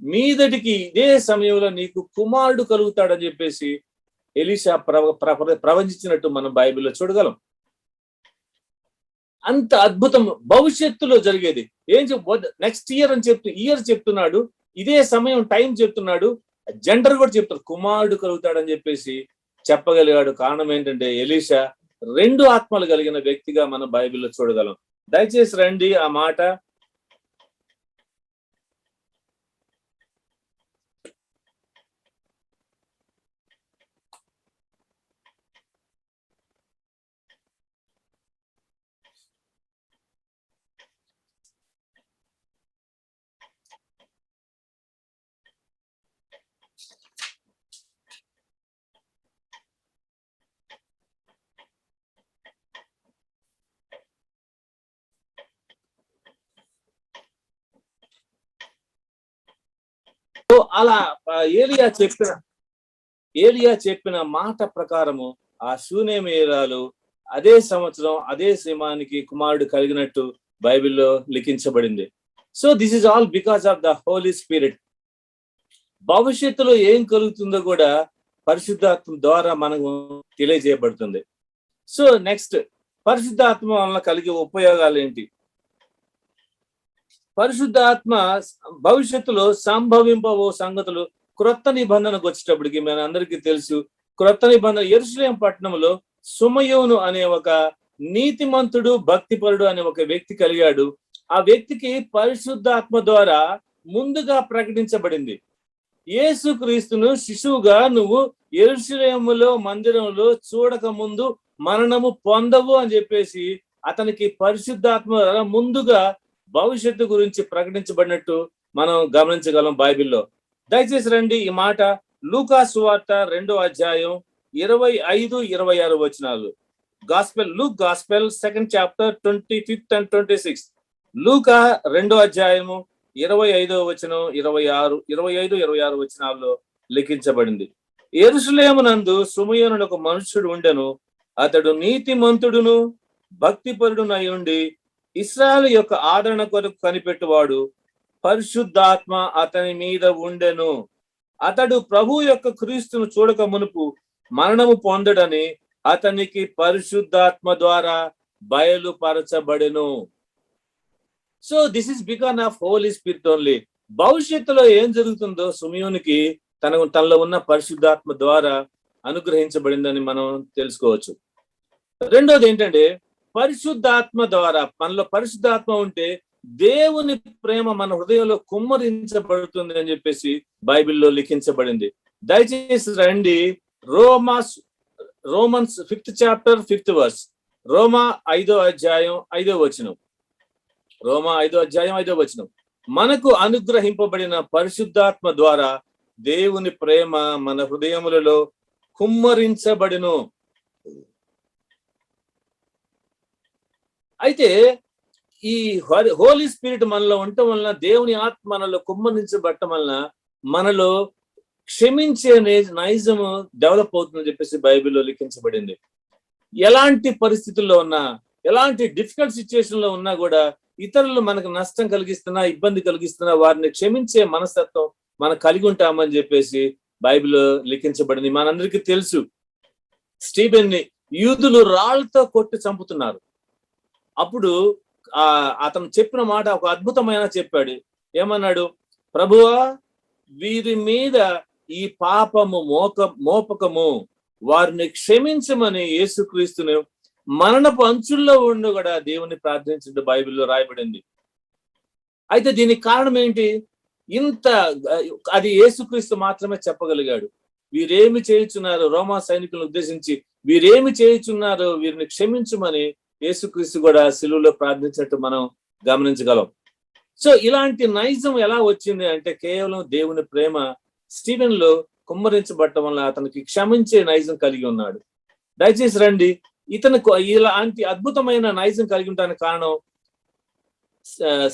మీదటికి ఇదే సమయంలో నీకు కుమారుడు కలుగుతాడని చెప్పేసి ఎలీషా ప్రవచించినట్టు మనం బైబిల్లో చూడగలం. అంత అద్భుతం భవిష్యత్తులో జరిగేది. నెక్స్ట్ ఇయర్ అని చెప్తున్నాడు, ఇదే సమయం టైం చెప్తున్నాడు, జెండర్ కూడా చెప్తాడు, కుమారుడు కలుగుతాడని చెప్పేసి చెప్పగలిగాడు. కారణం ఏంటంటే ఎలీషా 2 ఆత్మలు కలిగిన వ్యక్తిగా మనం బైబిల్లో చూడగలం. దయచేసి రండి ఆ మాట అలా ఏలియా చెప్పిన మాట ప్రకారము ఆ శూనేమిరాలు అదే సంవత్సరం అదే సింహానికి కుమారుడు కలిగినట్టు బైబిల్లో లిఖించబడింది. So this is all because of the holy spirit. భవిష్యత్తులో ఏం కలుగుతుందో కూడా పరిశుద్ధాత్మ ద్వారా మనకు తెలియజేయబడుతుంది. సో నెక్స్ట్, పరిశుద్ధాత్మ వలన కలిగే ఉపయోగాలు ఏంటి? పరిశుద్ధాత్మ భవిష్యత్తులో సంభవింపబో సంగతులు క్రొత్త నిబంధనకు వచ్చేటప్పటికి మన అందరికీ తెలుసు, క్రొత్త నిబంధన యెరూషలేము పట్టణంలో సుమయోను అనే ఒక నీతిమంతుడు, భక్తిపరుడు అనే ఒక వ్యక్తి కలిగాడు. ఆ వ్యక్తికి పరిశుద్ధాత్మ ద్వారా ముందుగా ప్రకటించబడింది, యేసుక్రీస్తును శిశువుగా నువ్వు యెరూషలేములో మందిరంలో చూడక ముందు మరణము పొందవు అని చెప్పేసి అతనికి పరిశుద్ధాత్మ ముందుగా భవిష్యత్తు గురించి ప్రకటించబడినట్టు మనం గమనించగలం బైబిల్లో. దయచేసి రండి ఈ మాట లూకా సువార్త 2వ అధ్యాయం 25-26 వచనాలు. Luke gospel 2nd chapter 25th and 26. లూకా 2వ అధ్యాయము 25వ వచనం 25-26 వచనాల్లో లిఖించబడింది. యెరూషలేమునందు సుమయోనుడు ఒక మనుష్యుడు ఉండెను. అతడు నీతిమంతుడును భక్తిపరుడునై ఉండి ఇశ్రాయేలు యొక్క ఆదరణ కొరకు కనిపెట్టువాడు. పరిశుద్ధాత్మ అతని మీద ఉండెను. అతడు ప్రభు యొక్క క్రీస్తును చూడక మునుపు మరణము పొందడని అతనికి పరిశుద్ధాత్మ ద్వారా బయలుపరచబడెను. So this is because of holy spirit only. భవిష్యత్తులో ఏం జరుగుతుందో సుమయోనికి తనలో ఉన్న పరిశుద్ధాత్మ ద్వారా అనుగ్రహించబడిందని మనం తెలుసుకోవచ్చు. రెండోది ఏంటంటే, పరిశుద్ధాత్మ ద్వారా మనలో పరిశుద్ధాత్మ ఉంటే దేవుని ప్రేమ మన హృదయంలో కుమ్మరించబడుతుంది అని చెప్పేసి బైబిల్లో లిఖించబడింది. దయచేసి రండి Romans 5th chapter 5th verse. రోమా 5వ అధ్యాయం 5వ వచనం. రోమా 5వ అధ్యాయం 5వ వచనం. మనకు అనుగ్రహింపబడిన పరిశుద్ధాత్మ ద్వారా దేవుని ప్రేమ మన హృదయములలో కుమ్మరించబడును. అయితే ఈ హోలీ స్పిరిట్ మనలో ఉండటం వలన, దేవుని ఆత్మ మనలో కుమ్మరించబడటం వలన మనలో క్షమించే నైజము డెవలప్ అవుతుందని చెప్పేసి బైబిల్లో లిఖించబడింది. ఎలాంటి పరిస్థితుల్లో ఉన్నా, ఎలాంటి డిఫికల్ట్ సిచ్యుయేషన్ లో ఉన్నా కూడా ఇతరులు మనకు నష్టం కలిగిస్తున్నా, ఇబ్బంది కలిగిస్తున్నా వారిని క్షమించే మనస్తత్వం మనం కలిగి ఉంటామని చెప్పేసి బైబిల్లో లిఖించబడింది. మనందరికీ తెలుసు, స్టీఫెన్ ని యూదులు రాళ్లతో కొట్టి చంపుతున్నారు. అప్పుడు అతను చెప్పిన మాట ఒక అద్భుతమైన చెప్పాడు. ఏమన్నాడు? ప్రభువా, వీరి మీద ఈ పాపము మోపకము, వారిని క్షమించమని యేసుక్రీస్తును మరణపు అంచుల్లో ఉండి కూడా దేవుని ప్రార్థించిన బైబిల్లో రాయబడింది. అయితే దీనికి కారణం ఏంటి? అది యేసుక్రీస్తు మాత్రమే చెప్పగలిగాడు. వీరేమి చేయుచున్నారు, రోమా సైనికులను ఉద్దేశించి వీరేమి చేయుచున్నారు, వీరిని క్షమించమని యేసుక్రీస్తు కూడా సిలువలో ప్రార్థించినట్టు మనం గమనించగలం. సో ఇలాంటి నైజం ఎలా వచ్చింది అంటే కేవలం దేవుని ప్రేమ స్టీఫెన్ లో కుమ్మరించబడటం వల్ల అతనికి క్షమించే నైజం కలిగి ఉన్నాడు. దయచేసి రండి, ఇతను ఇలాంటి అద్భుతమైన నైజం కలిగి ఉండడానికి కారణం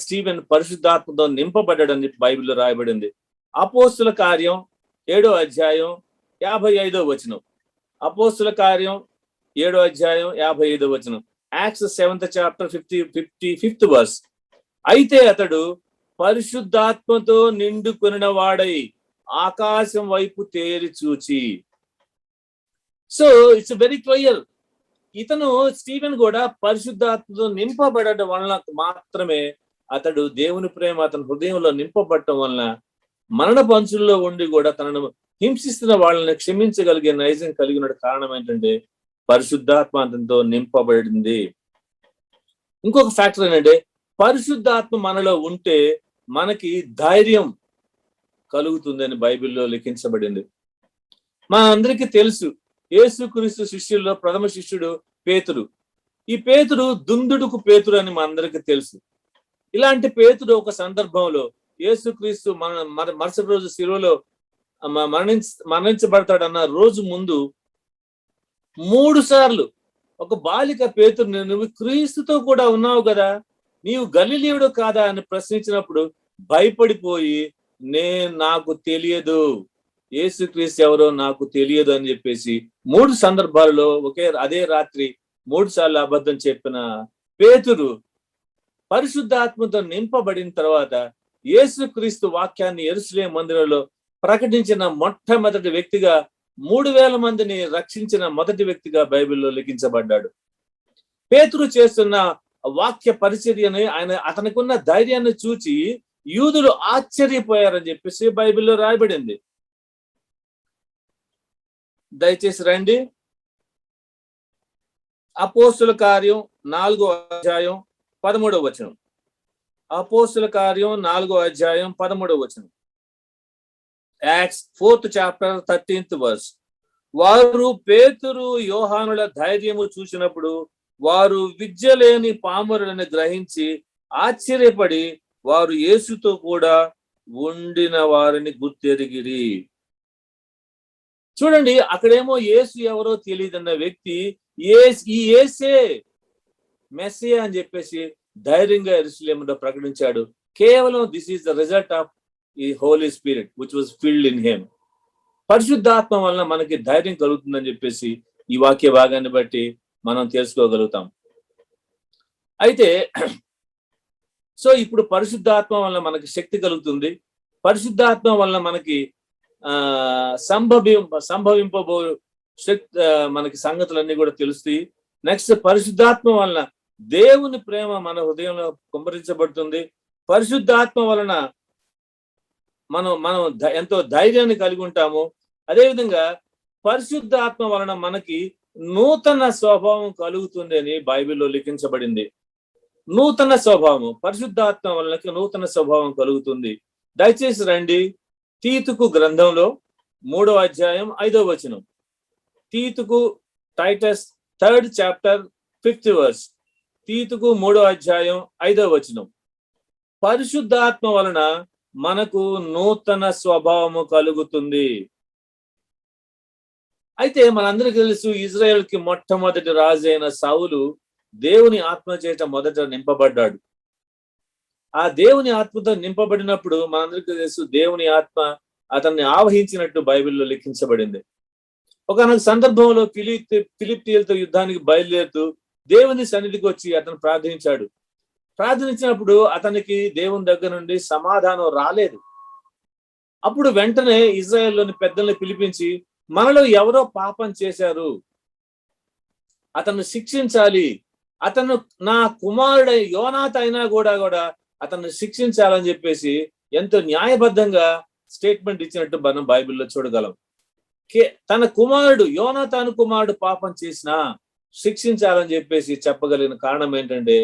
స్టీవెన్ పరిశుద్ధాత్మతో నింపబడ్డాడని బైబిల్లో రాయబడింది. అపోస్తుల కార్యం 7వ అధ్యాయం 55వ వచనం. అపోస్తుల కార్యం 7వ అధ్యాయం 55వ వచనం. Acts 7th chapter 55th verse. అయితే అతడు పరిశుద్ధాత్మతో నిండుకొనిన వాడై ఆకాశం వైపు తేరి చూచి. సో ఇట్స్ వెరీ క్లియర్, ఇతను స్టీవెన్ కూడా పరిశుద్ధాత్మతో నింపబడటం వలన మాత్రమే అతడు దేవుని ప్రేమ అతని హృదయంలో నింపబడటం వలన మరణ పంచుల్లో ఉండి కూడా తనను హింసిస్తున్న వాళ్ళని క్షమించగలిగే నైజం కలిగి ఉన్న కారణం ఏంటంటే పరిశుద్ధాత్మ అతనితో నింపబడింది. ఇంకొక ఫ్యాక్టర్ ఏంటంటే పరిశుద్ధాత్మ మనలో ఉంటే మనకి ధైర్యం కలుగుతుందని బైబిల్లో లిఖించబడింది. మన అందరికీ తెలుసు, యేసుక్రీస్తు శిష్యుల్లో ప్రథమ శిష్యుడు పేతురు. ఈ పేతురు దుందుడుకు పేతురు అని మనందరికీ తెలుసు. ఇలాంటి పేతురు ఒక సందర్భంలో యేసుక్రీస్తు మరుసటి రోజు శిలువలో మరణించబడతాడన్న రోజు ముందు 3 సార్లు ఒక బాలిక పేతురు, నువ్వు క్రీస్తుతో కూడా ఉన్నావు కదా, నీవు గలిలీయుడు కాదా అని ప్రశ్నించినప్పుడు భయపడిపోయి నాకు తెలియదు, యేసుక్రీస్తు ఎవరో నాకు తెలియదు అని చెప్పేసి 3 సందర్భాలలో అదే రాత్రి 3 సార్లు అబద్ధం చెప్పిన పేతురు పరిశుద్ధాత్మతో నింపబడిన తర్వాత యేసుక్రీస్తు వాక్యాన్ని యెరూషలేము మందిరంలో ప్రకటించిన మొట్టమొదటి వ్యక్తిగా 3000 మందిని రక్షించిన మొదటి వ్యక్తిగా బైబిల్లో లిఖించబడ్డాడు. పేతురు చేస్తున్న వాక్య పరిచర్యని అతనికున్న ధైర్యాన్ని చూచి యూదులు ఆశ్చర్యపోయారని చెప్పేసి బైబిల్లో రాయబడింది. దయచేసి రండి, అపోస్తుల కార్యం 4వ అధ్యాయం 13వ వచనం. అపోస్తుల కార్యం 4వ అధ్యాయం 13వ వచనం. Acts 4th chapter 13th verse. వారు పేతురు యోహానుల ధైర్యము చూసినప్పుడు వారు విద్య లేని పామరులను గ్రహించి ఆశ్చర్యపడి వారు యేసుతో కూడా ఉండిన వారిని గుర్తెరిగిరి. చూడండి, అక్కడేమో యేసు ఎవరో తెలియదన్న వ్యక్తి ఈ యేసే మెస్సియా అని చెప్పేసి ధైర్యంగా యెరూషలేములో ప్రకటించాడు. కేవలం this is the result of ఈ holy spirit which was filled in him. పరిశుద్ధాత్మ వలన మనకి ధైర్యం కలుగుతుందని చెప్పేసి ఈ వాక్య భాగాన్ని బట్టి మనం తెలుసుకోగలుగుతాం. అయితే సో ఇప్పుడు పరిశుద్ధాత్మ వలన మనకి శక్తి కలుగుతుంది. పరిశుద్ధాత్మ వలన మనకి సంభవింపబో శక్తి మనకి సంగతులన్నీ కూడా తెలుస్తాయి. నెక్స్ట్, పరిశుద్ధాత్మ వలన దేవుని ప్రేమ మన హృదయంలో కుమ్మరించబడుతుంది. పరిశుద్ధాత్మ వలన మనం ఎంతో ధైర్యాన్ని కలిగి ఉంటాము. అదేవిధంగా పరిశుద్ధాత్మ వలన మనకి నూతన స్వభావం కలుగుతుంది అని బైబిల్లో లిఖించబడింది. నూతన స్వభావం, పరిశుద్ధాత్మ వలన నూతన స్వభావం కలుగుతుంది. దయచేసి రండి, తీతుకు గ్రంథంలో 3వ అధ్యాయం 5వ వచనం. తీతుకు, Titus 3rd chapter 5th verse. తీతుకు 3వ అధ్యాయం 5వ వచనం. పరిశుద్ధాత్మ వలన మనకు నూతన స్వభావము కలుగుతుంది. అయితే మనందరికీ తెలుసు, ఇజ్రాయెల్కి మొట్టమొదటి రాజు అయిన సౌలు దేవుని ఆత్మ చేత మొదట నింపబడ్డాడు. ఆ దేవుని ఆత్మతో నింపబడినప్పుడు మనందరికీ తెలుసు, దేవుని ఆత్మ అతన్ని ఆవహించినట్టు బైబిల్లో లిఖించబడింది. ఒకనొక సందర్భంలో ఫిలిప్తీయులతో యుద్ధానికి బయలుదేరుతూ దేవుని సన్నిధికి వచ్చి అతను ప్రార్థించాడు. ప్రార్థించినప్పుడు అతనికి దేవుని దగ్గర నుండి సమాధానం రాలేదు. అప్పుడు వెంటనే ఇజ్రాయెల్లోని పెద్దల్ని పిలిపించి, మనలో ఎవరో పాపం చేశారు, అతను శిక్షించాలి, అతను నా కుమారుడై యోనాత అయినా కూడా అతన్ని శిక్షించాలని చెప్పేసి ఎంతో న్యాయబద్ధంగా స్టేట్మెంట్ ఇచ్చినట్టు మనం బైబిల్లో చూడగలం. తన కుమారుడు యోనాతాను కుమారుడు పాపం చేసినా శిక్షించాలని చెప్పేసి చెప్పగలిగిన కారణం ఏంటంటే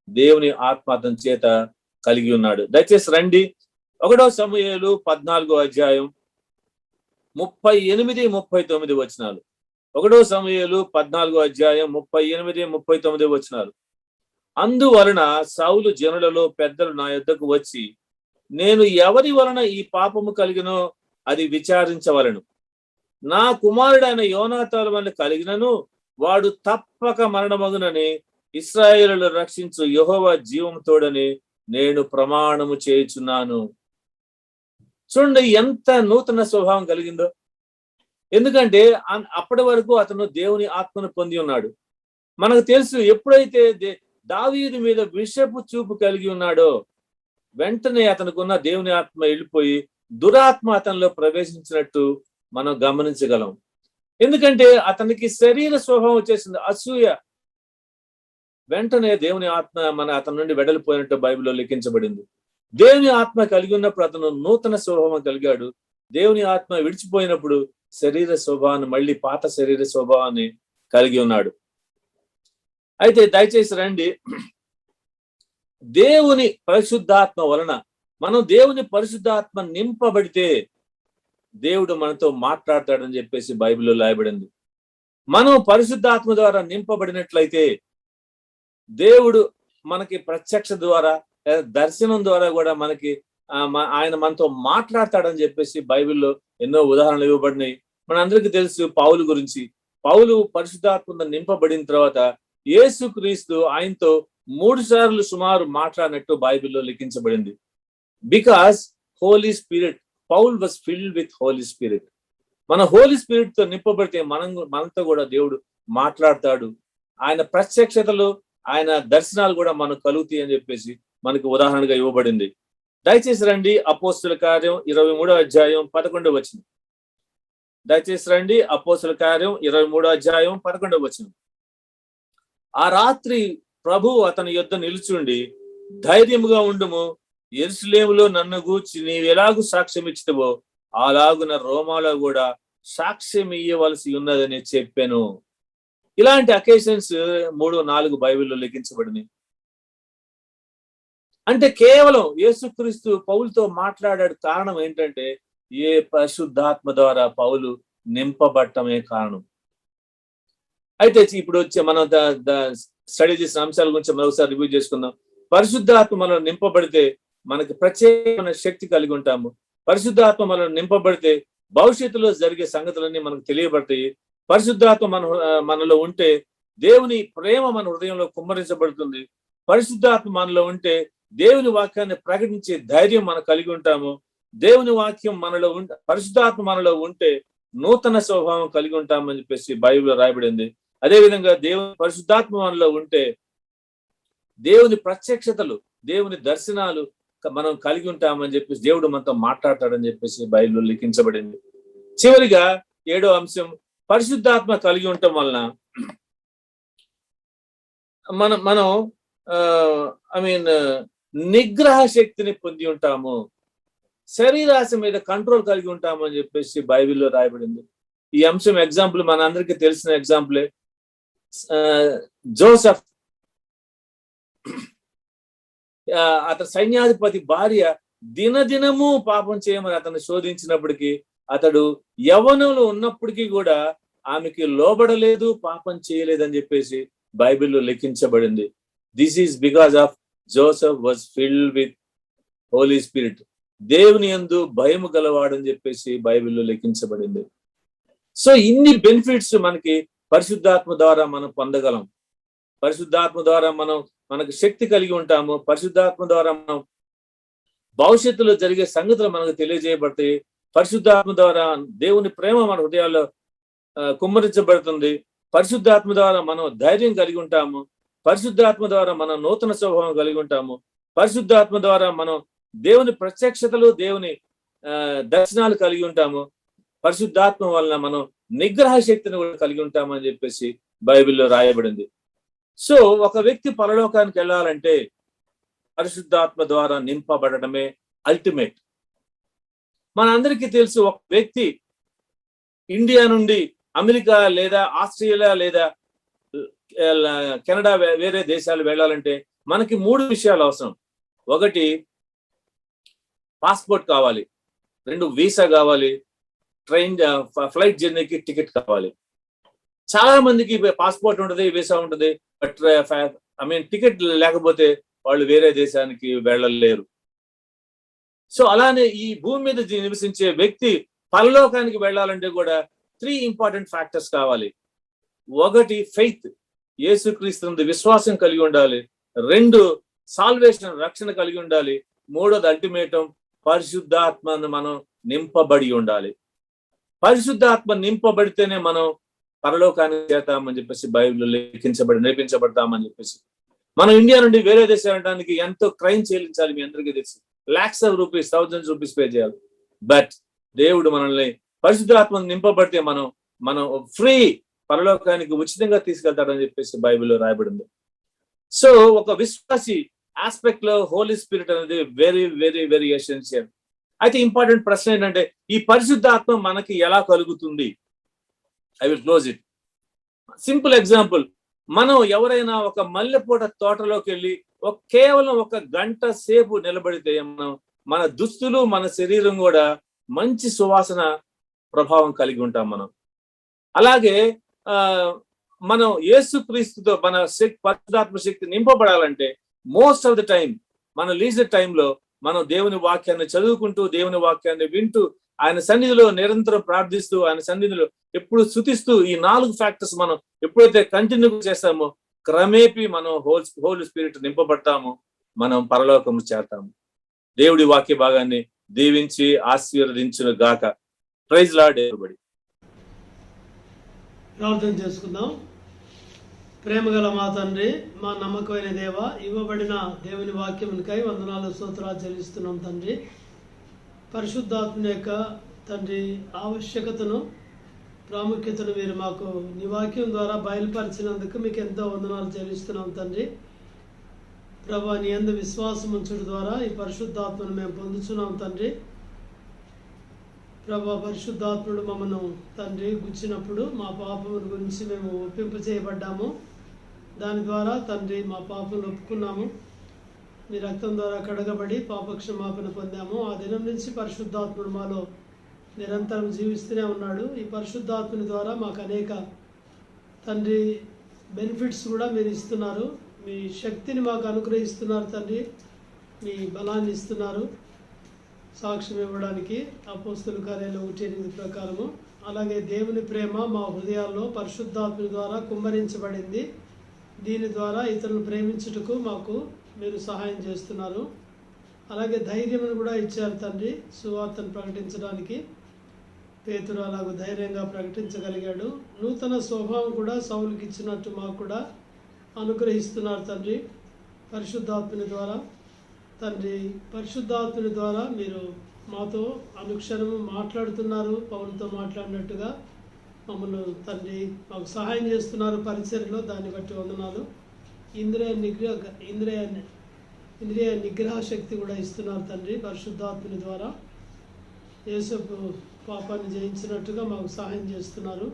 దేవుని ఆత్మ అతని చేత కలిగి ఉన్నాడు. దయచేసి రండి, 1వ సమూయేలు 14వ అధ్యాయం 38, 39 వచనాలు. 1వ సమూయేలు 14వ అధ్యాయం 38, 39 వచనాలు. అందువలన సౌలు జనులలో పెద్దలు నా యొద్దకు వచ్చి, నేను ఎవరి వలన ఈ పాపము కలిగినో అది విచారించవలను. నా కుమారుడైన యోనాతాను వల్ల కలిగినను వాడు తప్పక మరణమగునని ఇశ్రాయేలును రక్షించు యెహోవా జీవముతోడని నేను ప్రమాణము చేయుచున్నాను. చూడండి ఎంత నూతన స్వభావం కలిగిందో. ఎందుకంటే అప్పటి వరకు అతను దేవుని ఆత్మను పొంది ఉన్నాడు. మనకు తెలుసు, ఎప్పుడైతే దావీదు మీద విషపు చూపు కలిగి ఉన్నాడో వెంటనే అతనుకున్న దేవుని ఆత్మ వెళ్ళిపోయి దురాత్మ అతనిలో ప్రవేశించినట్టు మనం గమనించగలం. ఎందుకంటే అతనికి శరీర స్వభావం వచ్చేసింది, అసూయ. వెంటనే దేవుని ఆత్మ అతని నుండి వెడలిపోయినట్టు బైబిల్లో లిఖించబడింది. దేవుని ఆత్మ కలిగి ఉన్నప్పుడు అతను నూతన స్వభావం కలిగాడు. దేవుని ఆత్మ విడిచిపోయినప్పుడు శరీర స్వభావాన్ని, మళ్ళీ పాత శరీర స్వభావాన్ని కలిగి ఉన్నాడు. అయితే దయచేసి రండి, దేవుని పరిశుద్ధాత్మ వలన మనం దేవుని పరిశుద్ధాత్మ నింపబడితే దేవుడు మనతో మాట్లాడతాడని చెప్పేసి బైబిల్లో రాయబడింది. మనం పరిశుద్ధాత్మ ద్వారా నింపబడినట్లయితే దేవుడు మనకి ప్రత్యక్ష ద్వారా దర్శనం ద్వారా కూడా మనకి ఆయన మనతో మాట్లాడతాడని చెప్పేసి బైబిల్లో ఎన్నో ఉదాహరణలు ఇవ్వబడినాయి. మనందరికీ తెలుసు పౌలు గురించి. పౌలు పరిశుద్ధాత్మతో నింపబడిన తర్వాత యేసుక్రీస్తు ఆయనతో 3 సార్లు సుమారు మాట్లాడినట్టు బైబిల్లో లిఖించబడింది. Because holy spirit, Paul was filled with holy spirit. మన హోలీ స్పిరిట్ తో నింపబడితే మనతో కూడా దేవుడు మాట్లాడతాడు. ఆయన ప్రత్యక్షతలు, ఆయన దర్శనాలు కూడా మనకు కలుగుతాయి అని చెప్పేసి మనకు ఉదాహరణగా ఇవ్వబడింది. దయచేసి రండి అపోస్తుల కార్యం 23వ అధ్యాయం 11వ వచనం. దయచేసి రండి అపోస్తుల కార్యం 23వ అధ్యాయం 11వ వచనం. ఆ రాత్రి ప్రభువు అతని యొద్ద నిలుచుండి, ధైర్యముగా ఉండుము, యెరూషలేములో నన్ను గూర్చి నీవెలాగు సాక్ష్యం ఇచ్చితివో అలాగున రోమాలో కూడా సాక్ష్యం ఇయ్యవలసి ఉన్నదని చెప్పాను. ఇలాంటి అకేషన్స్ 3-4 బైబిల్లో లిఖించబడినాయి. అంటే కేవలం యేసుక్రీస్తు పౌలుతో మాట్లాడాడు. కారణం ఏంటంటే ఏ పరిశుద్ధాత్మ ద్వారా పౌలు నింపబడటమే కారణం. అయితే ఇప్పుడు వచ్చే మనం స్టడీ చేసిన అంశాల గురించి మరొకసారి రివ్యూ చేసుకుందాం. పరిశుద్ధాత్మ మనం నింపబడితే మనకి ప్రత్యేకమైన శక్తి కలిగి ఉంటాము. పరిశుద్ధాత్మ మనం నింపబడితే భవిష్యత్తులో జరిగే సంగతులన్నీ మనకు తెలియబడతాయి. పరిశుద్ధాత్మ మనలో ఉంటే దేవుని ప్రేమ మన హృదయంలో కుమ్మరించబడుతుంది. పరిశుద్ధాత్మ మనలో ఉంటే దేవుని వాక్యాన్ని ప్రకటించే ధైర్యం మనం కలిగి ఉంటాము. దేవుని వాక్యం మనలో పరిశుద్ధాత్మ మనలో ఉంటే నూతన స్వభావం కలిగి ఉంటామని చెప్పేసి బైబిల్లో రాయబడింది. అదేవిధంగా దేవుని పరిశుద్ధాత్మ మనలో ఉంటే దేవుని ప్రత్యక్షతలు, దేవుని దర్శనాలు మనం కలిగి ఉంటామని చెప్పేసి దేవుడు మనతో మాట్లాడతాడని చెప్పేసి బైబిల్లో లిఖించబడింది. చివరిగా 7వ అంశం, పరిశుద్ధాత్మ కలిగి ఉండటం వలన మనం నిగ్రహ శక్తిని పొంది ఉంటాము. శరీరాశ మీద కంట్రోల్ కలిగి ఉంటాము అని చెప్పేసి బైబిల్లో రాయబడింది. ఈ అంశం ఎగ్జాంపుల్ మన అందరికీ తెలిసిన ఎగ్జాంపులే. జోసెఫ్, అతని సైన్యాధిపతి భార్య దినదినము పాపం చేయమని అతన్ని శోధించినప్పటికీ అతడు యవ్వనంలో ఉన్నప్పటికీ కూడా ఆమెకి లోబడలేదు, పాపం చేయలేదని చెప్పేసి బైబిల్లో లిఖించబడింది. This is because of Joseph was filled with holy spirit. దేవుని యందు భయము గలవాడని చెప్పేసి బైబిల్లో లిఖించబడింది. సో ఇన్ని బెనిఫిట్స్ మనకి పరిశుద్ధాత్మ ద్వారా మనం పొందగలం. పరిశుద్ధాత్మ ద్వారా మనకు శక్తి కలిగి ఉంటాము. పరిశుద్ధాత్మ ద్వారా మనం భవిష్యత్తులో జరిగే సంగతులు మనకు తెలియజేయబడతాయి. పరిశుద్ధాత్మ ద్వారా దేవుని ప్రేమ మన హృదయాల్లో కుమ్మరించబడుతుంది. పరిశుద్ధాత్మ ద్వారా మనం ధైర్యం కలిగి ఉంటాము. పరిశుద్ధాత్మ ద్వారా మనం నూతన స్వభావం కలిగి ఉంటాము. పరిశుద్ధాత్మ ద్వారా మనం దేవుని ప్రత్యక్షతలు, దేవుని దర్శనాలు కలిగి ఉంటాము. పరిశుద్ధాత్మ వలన మనం నిగ్రహ శక్తిని కూడా కలిగి ఉంటామని చెప్పేసి బైబిల్లో రాయబడింది. సో ఒక వ్యక్తి పరలోకానికి వెళ్ళాలంటే పరిశుద్ధాత్మ ద్వారా నింపబడటమే అల్టిమేట్. మనందరికీ తెలుసు, ఒక వ్యక్తి ఇండియా నుండి అమెరికా లేదా ఆస్ట్రేలియా లేదా కెనడా వేరే దేశాలు వెళ్ళాలంటే మనకి 3 విషయాలు అవసరం. 1 పాస్పోర్ట్ కావాలి, 2 వీసా కావాలి, ఫ్లైట్ జర్నీకి టికెట్ కావాలి. చాలా మందికి పాస్పోర్ట్ ఉంటుంది, వీసా ఉంటుంది, బట్ టికెట్ లేకపోతే వాళ్ళు వేరే దేశానికి వెళ్ళలేరు. సో అలానే ఈ భూమి మీద నివసించే వ్యక్తి పరలోకానికి వెళ్ళాలంటే కూడా 3 ఇంపార్టెంట్ ఫ్యాక్టర్స్ కావాలి. 1 ఫెయిత్, యేసుక్రీస్తు విశ్వాసం కలిగి ఉండాలి. 2 సాల్వేషన్, రక్షణ కలిగి ఉండాలి. 3 అల్టిమేటం, పరిశుద్ధాత్మను మనం నింపబడి ఉండాలి. పరిశుద్ధాత్మ నింపబడితేనే మనం పరలోకానికి చేతామని చెప్పేసి బైబిల్లో నేర్పించబడతామని చెప్పేసి. మనం ఇండియా నుండి వేరే దేశం వెళ్ళడానికి ఎంతో క్రైమ్ చెల్లించాలి, మీ అందరికీ తెలుసు. lakhs of rupees, thousands rupees pay చేయాలి. బట్ దేవుడు మనల్ని పరిశుద్ధాత్మను నింపబడితే మనం ఫ్రీ, పరలోకానికి ఉచితంగా తీసుకెళ్తాడని చెప్పేసి బైబిల్లో రాయబడింది. సో ఒక విశ్వాసి ఆస్పెక్ట్ లో హోలీ స్పిరిట్ అనేది వెరీ వెరీ వెరీ ఎసెన్షియల్. అయితే ఇంపార్టెంట్ ప్రశ్న ఏంటంటే, ఈ పరిశుద్ధాత్మ మనకి ఎలా కలుగుతుంది? I will close it. Simple example, మనం ఎవరైనా ఒక మల్లెపూట తోటలోకి వెళ్ళి కేవలం 1 గంట సేపు నిలబడితే మన దుస్తులు, మన శరీరం కూడా మంచి సువాసన ప్రభావం కలిగి ఉంటాం మనం. అలాగే మనం యేసుక్రీస్తుతో మన పరిశుద్ధాత్మ శక్తి నింపబడాలంటే మోస్ట్ ఆఫ్ ద టైం, మన లీజర్ టైంలో మనం దేవుని వాక్యాన్ని చదువుకుంటూ, దేవుని వాక్యాన్ని వింటూ, ఆయన సన్నిధిలో నిరంతరం ప్రార్థిస్తూ, ఆయన సన్నిధిలో ఎప్పుడు స్తుతిస్తూ, ఈ 4 ఫ్యాక్టర్స్ మనం ఎప్పుడైతే కంటిన్యూ చేస్తామో క్రమేపీ మనం హోల్ స్పిరిట్ నింపబడతాము, మనం పరలోకము చేరతాము. దేవుడి వాక్య భాగాన్ని దీవించి ఆశీర్వదించును గాక. Praise Lord everybody. ప్రార్థన చేసుకుందాం. ప్రేమగల మా తండ్రి, మా నమ్మకమైన దేవ, ఇవ్వబడిన దేవుని వాక్యమునికై వందనాలు, స్తోత్రాలు చెల్లిస్తున్నాం తండ్రి. పరిశుద్ధాత్మ యొక్క తండ్రి ఆవశ్యకతను, ప్రాముఖ్యతను మీరు మాకు నీ వాక్యం ద్వారా బయలుపరిచినందుకు మీకు ఎంతో వందనాలు చెల్లిస్తున్నాం తండ్రి. ప్రభా, నీ యందు విశ్వాసం ఉంచడం ద్వారా ఈ పరిశుద్ధాత్మను మేము పొందుతున్నాం తండ్రి. ప్రభా, పరిశుద్ధాత్ముడు మమ్మను తండ్రి గుచ్చినప్పుడు మా పాపముల గురించి మేము ఒప్పింపు చేయబడ్డాము. దాని ద్వారా తండ్రి మా పాపములు ఒప్పుకున్నాము. మీ రక్తం ద్వారా కడగబడి పాపక్షమాపణ పొందాము. ఆ దినం నుంచి పరిశుద్ధాత్ముడు మాలో నిరంతరం జీవిస్తూనే ఉన్నాడు. ఈ పరిశుద్ధాత్ముని ద్వారా మాకు అనేక తండ్రి బెనిఫిట్స్ కూడా మీరు ఇస్తున్నారు. మీ శక్తిని మాకు అనుగ్రహిస్తున్నారు తండ్రి. మీ బలాన్ని ఇస్తున్నారు సాక్ష్యం ఇవ్వడానికి అపోస్తలుల కార్యాలు 1:8 ప్రకారము. అలాగే దేవుని ప్రేమ మా హృదయాల్లో పరిశుద్ధాత్మ ద్వారా కుమ్మరించబడింది. దీని ద్వారా ఇతరులను ప్రేమించుటకు మాకు మీరు సహాయం చేస్తున్నారు. అలాగే ధైర్యమును కూడా ఇచ్చారు తండ్రి, సువార్తను ప్రకటించడానికి. పేతురు అలాగూ ధైర్యంగా ప్రకటించగలిగాడు. నూతన స్వభావం కూడా సౌలుకి ఇచ్చినట్టు మాకు కూడా అనుగ్రహిస్తున్నారు తండ్రి పరిశుద్ధాత్మని ద్వారా. తండ్రి, పరిశుద్ధాత్మని ద్వారా మీరు మాతో అనుక్షణము మాట్లాడుతున్నారు. పౌలుతో మాట్లాడినట్టుగా మమ్మల్ని తండ్రి మాకు సహాయం చేస్తున్నారు పరిచర్యలో. దాన్ని బట్టి వందనాలు. ఇంద్రియ నిగ్రహ శక్తి కూడా ఇస్తున్నారు తండ్రి పరిశుద్ధాత్మని ద్వారా. యేసపు పాపాన్ని జయించినట్టుగా మాకు సహాయం చేస్తున్నారు.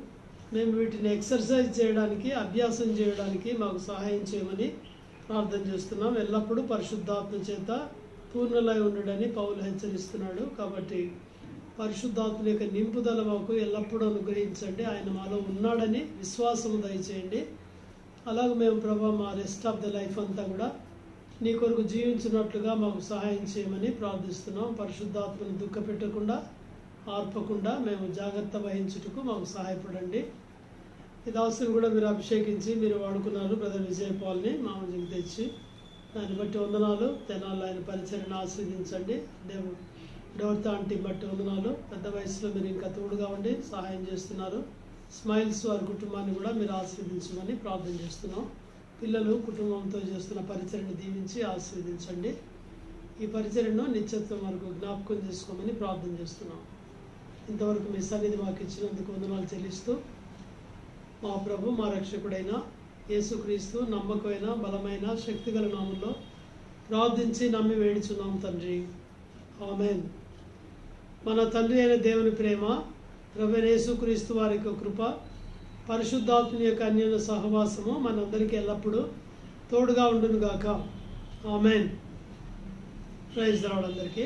మేము వీటిని ఎక్సర్సైజ్ చేయడానికి, అభ్యాసం చేయడానికి మాకు సహాయం చేయమని ప్రార్థన చేస్తున్నాం. ఎల్లప్పుడూ పరిశుద్ధాత్మ చేత పూర్ణలై ఉండడని పౌలు హెచ్చరిస్తున్నాడు. కాబట్టి పరిశుద్ధాత్మ యొక్క నింపుదల మాకు ఎల్లప్పుడూ అనుగ్రహించండి. ఆయన మాలో ఉన్నాడని విశ్వాసము దయచేయండి. అలాగే మేము ప్రభా మా రెస్ట్ ఆఫ్ ద లైఫ్ అంతా కూడా నీ కొరకు జీవించినట్లుగా మాకు సహాయం చేయమని ప్రార్థిస్తున్నాం. పరిశుద్ధాత్మను దుఃఖపెట్టకుండా, ఆర్పకుండా మేము జాగ్రత్త వహించుటకు మాకు సహాయపడండి. ఈ దాసుని కూడా మీరు అభిషేకించి మీరు వాడుకున్నారు బ్రదర్ విజయపాల్ని మా మధ్యకి తెచ్చి. దాన్ని బట్టి వందనాలు. తెనాలి ఆయన పరిచర్యను ఆస్వాదించండి. డోర్తా ఆంటీ బట్టి వందనాలు. పెద్ద వయసులో మీరు ఇంకా తోడుగా ఉండి సహాయం చేస్తున్నారు. స్మైల్స్ వారి కుటుంబాన్ని కూడా మీరు ఆస్వాదించమని ప్రార్థన చేస్తున్నాం. పిల్లలు కుటుంబంతో చేస్తున్న పరిచర్యను దీవించి ఆస్వాదించండి. ఈ పరిచర్యను నిత్యత్వం వరకు జ్ఞాపకం చేసుకోమని ప్రార్థన చేస్తున్నాం. ఇంతవరకు మీ సన్నిధి మాకు ఇచ్చినందుకు వందనాలు చెల్లిస్తూ, మా ప్రభు మా రక్షకుడైన యేసుక్రీస్తు నమ్మకమైన బలమైన శక్తిగల నామంలో ప్రార్థించి నమ్మి వేడుచున్నాం తండ్రి. ఆమేన్. మన తండ్రి అయిన దేవుని ప్రేమ, ప్రభువైన యేసుక్రీస్తు వారి యొక్క కృప, పరిశుద్ధాత్మ యొక్క అన్యోన్య సహవాసము మనందరికీ ఎల్లప్పుడూ తోడుగా ఉండును గాక. ఆమేన్. ప్రైజ్ ది లార్డ్ అందరికీ.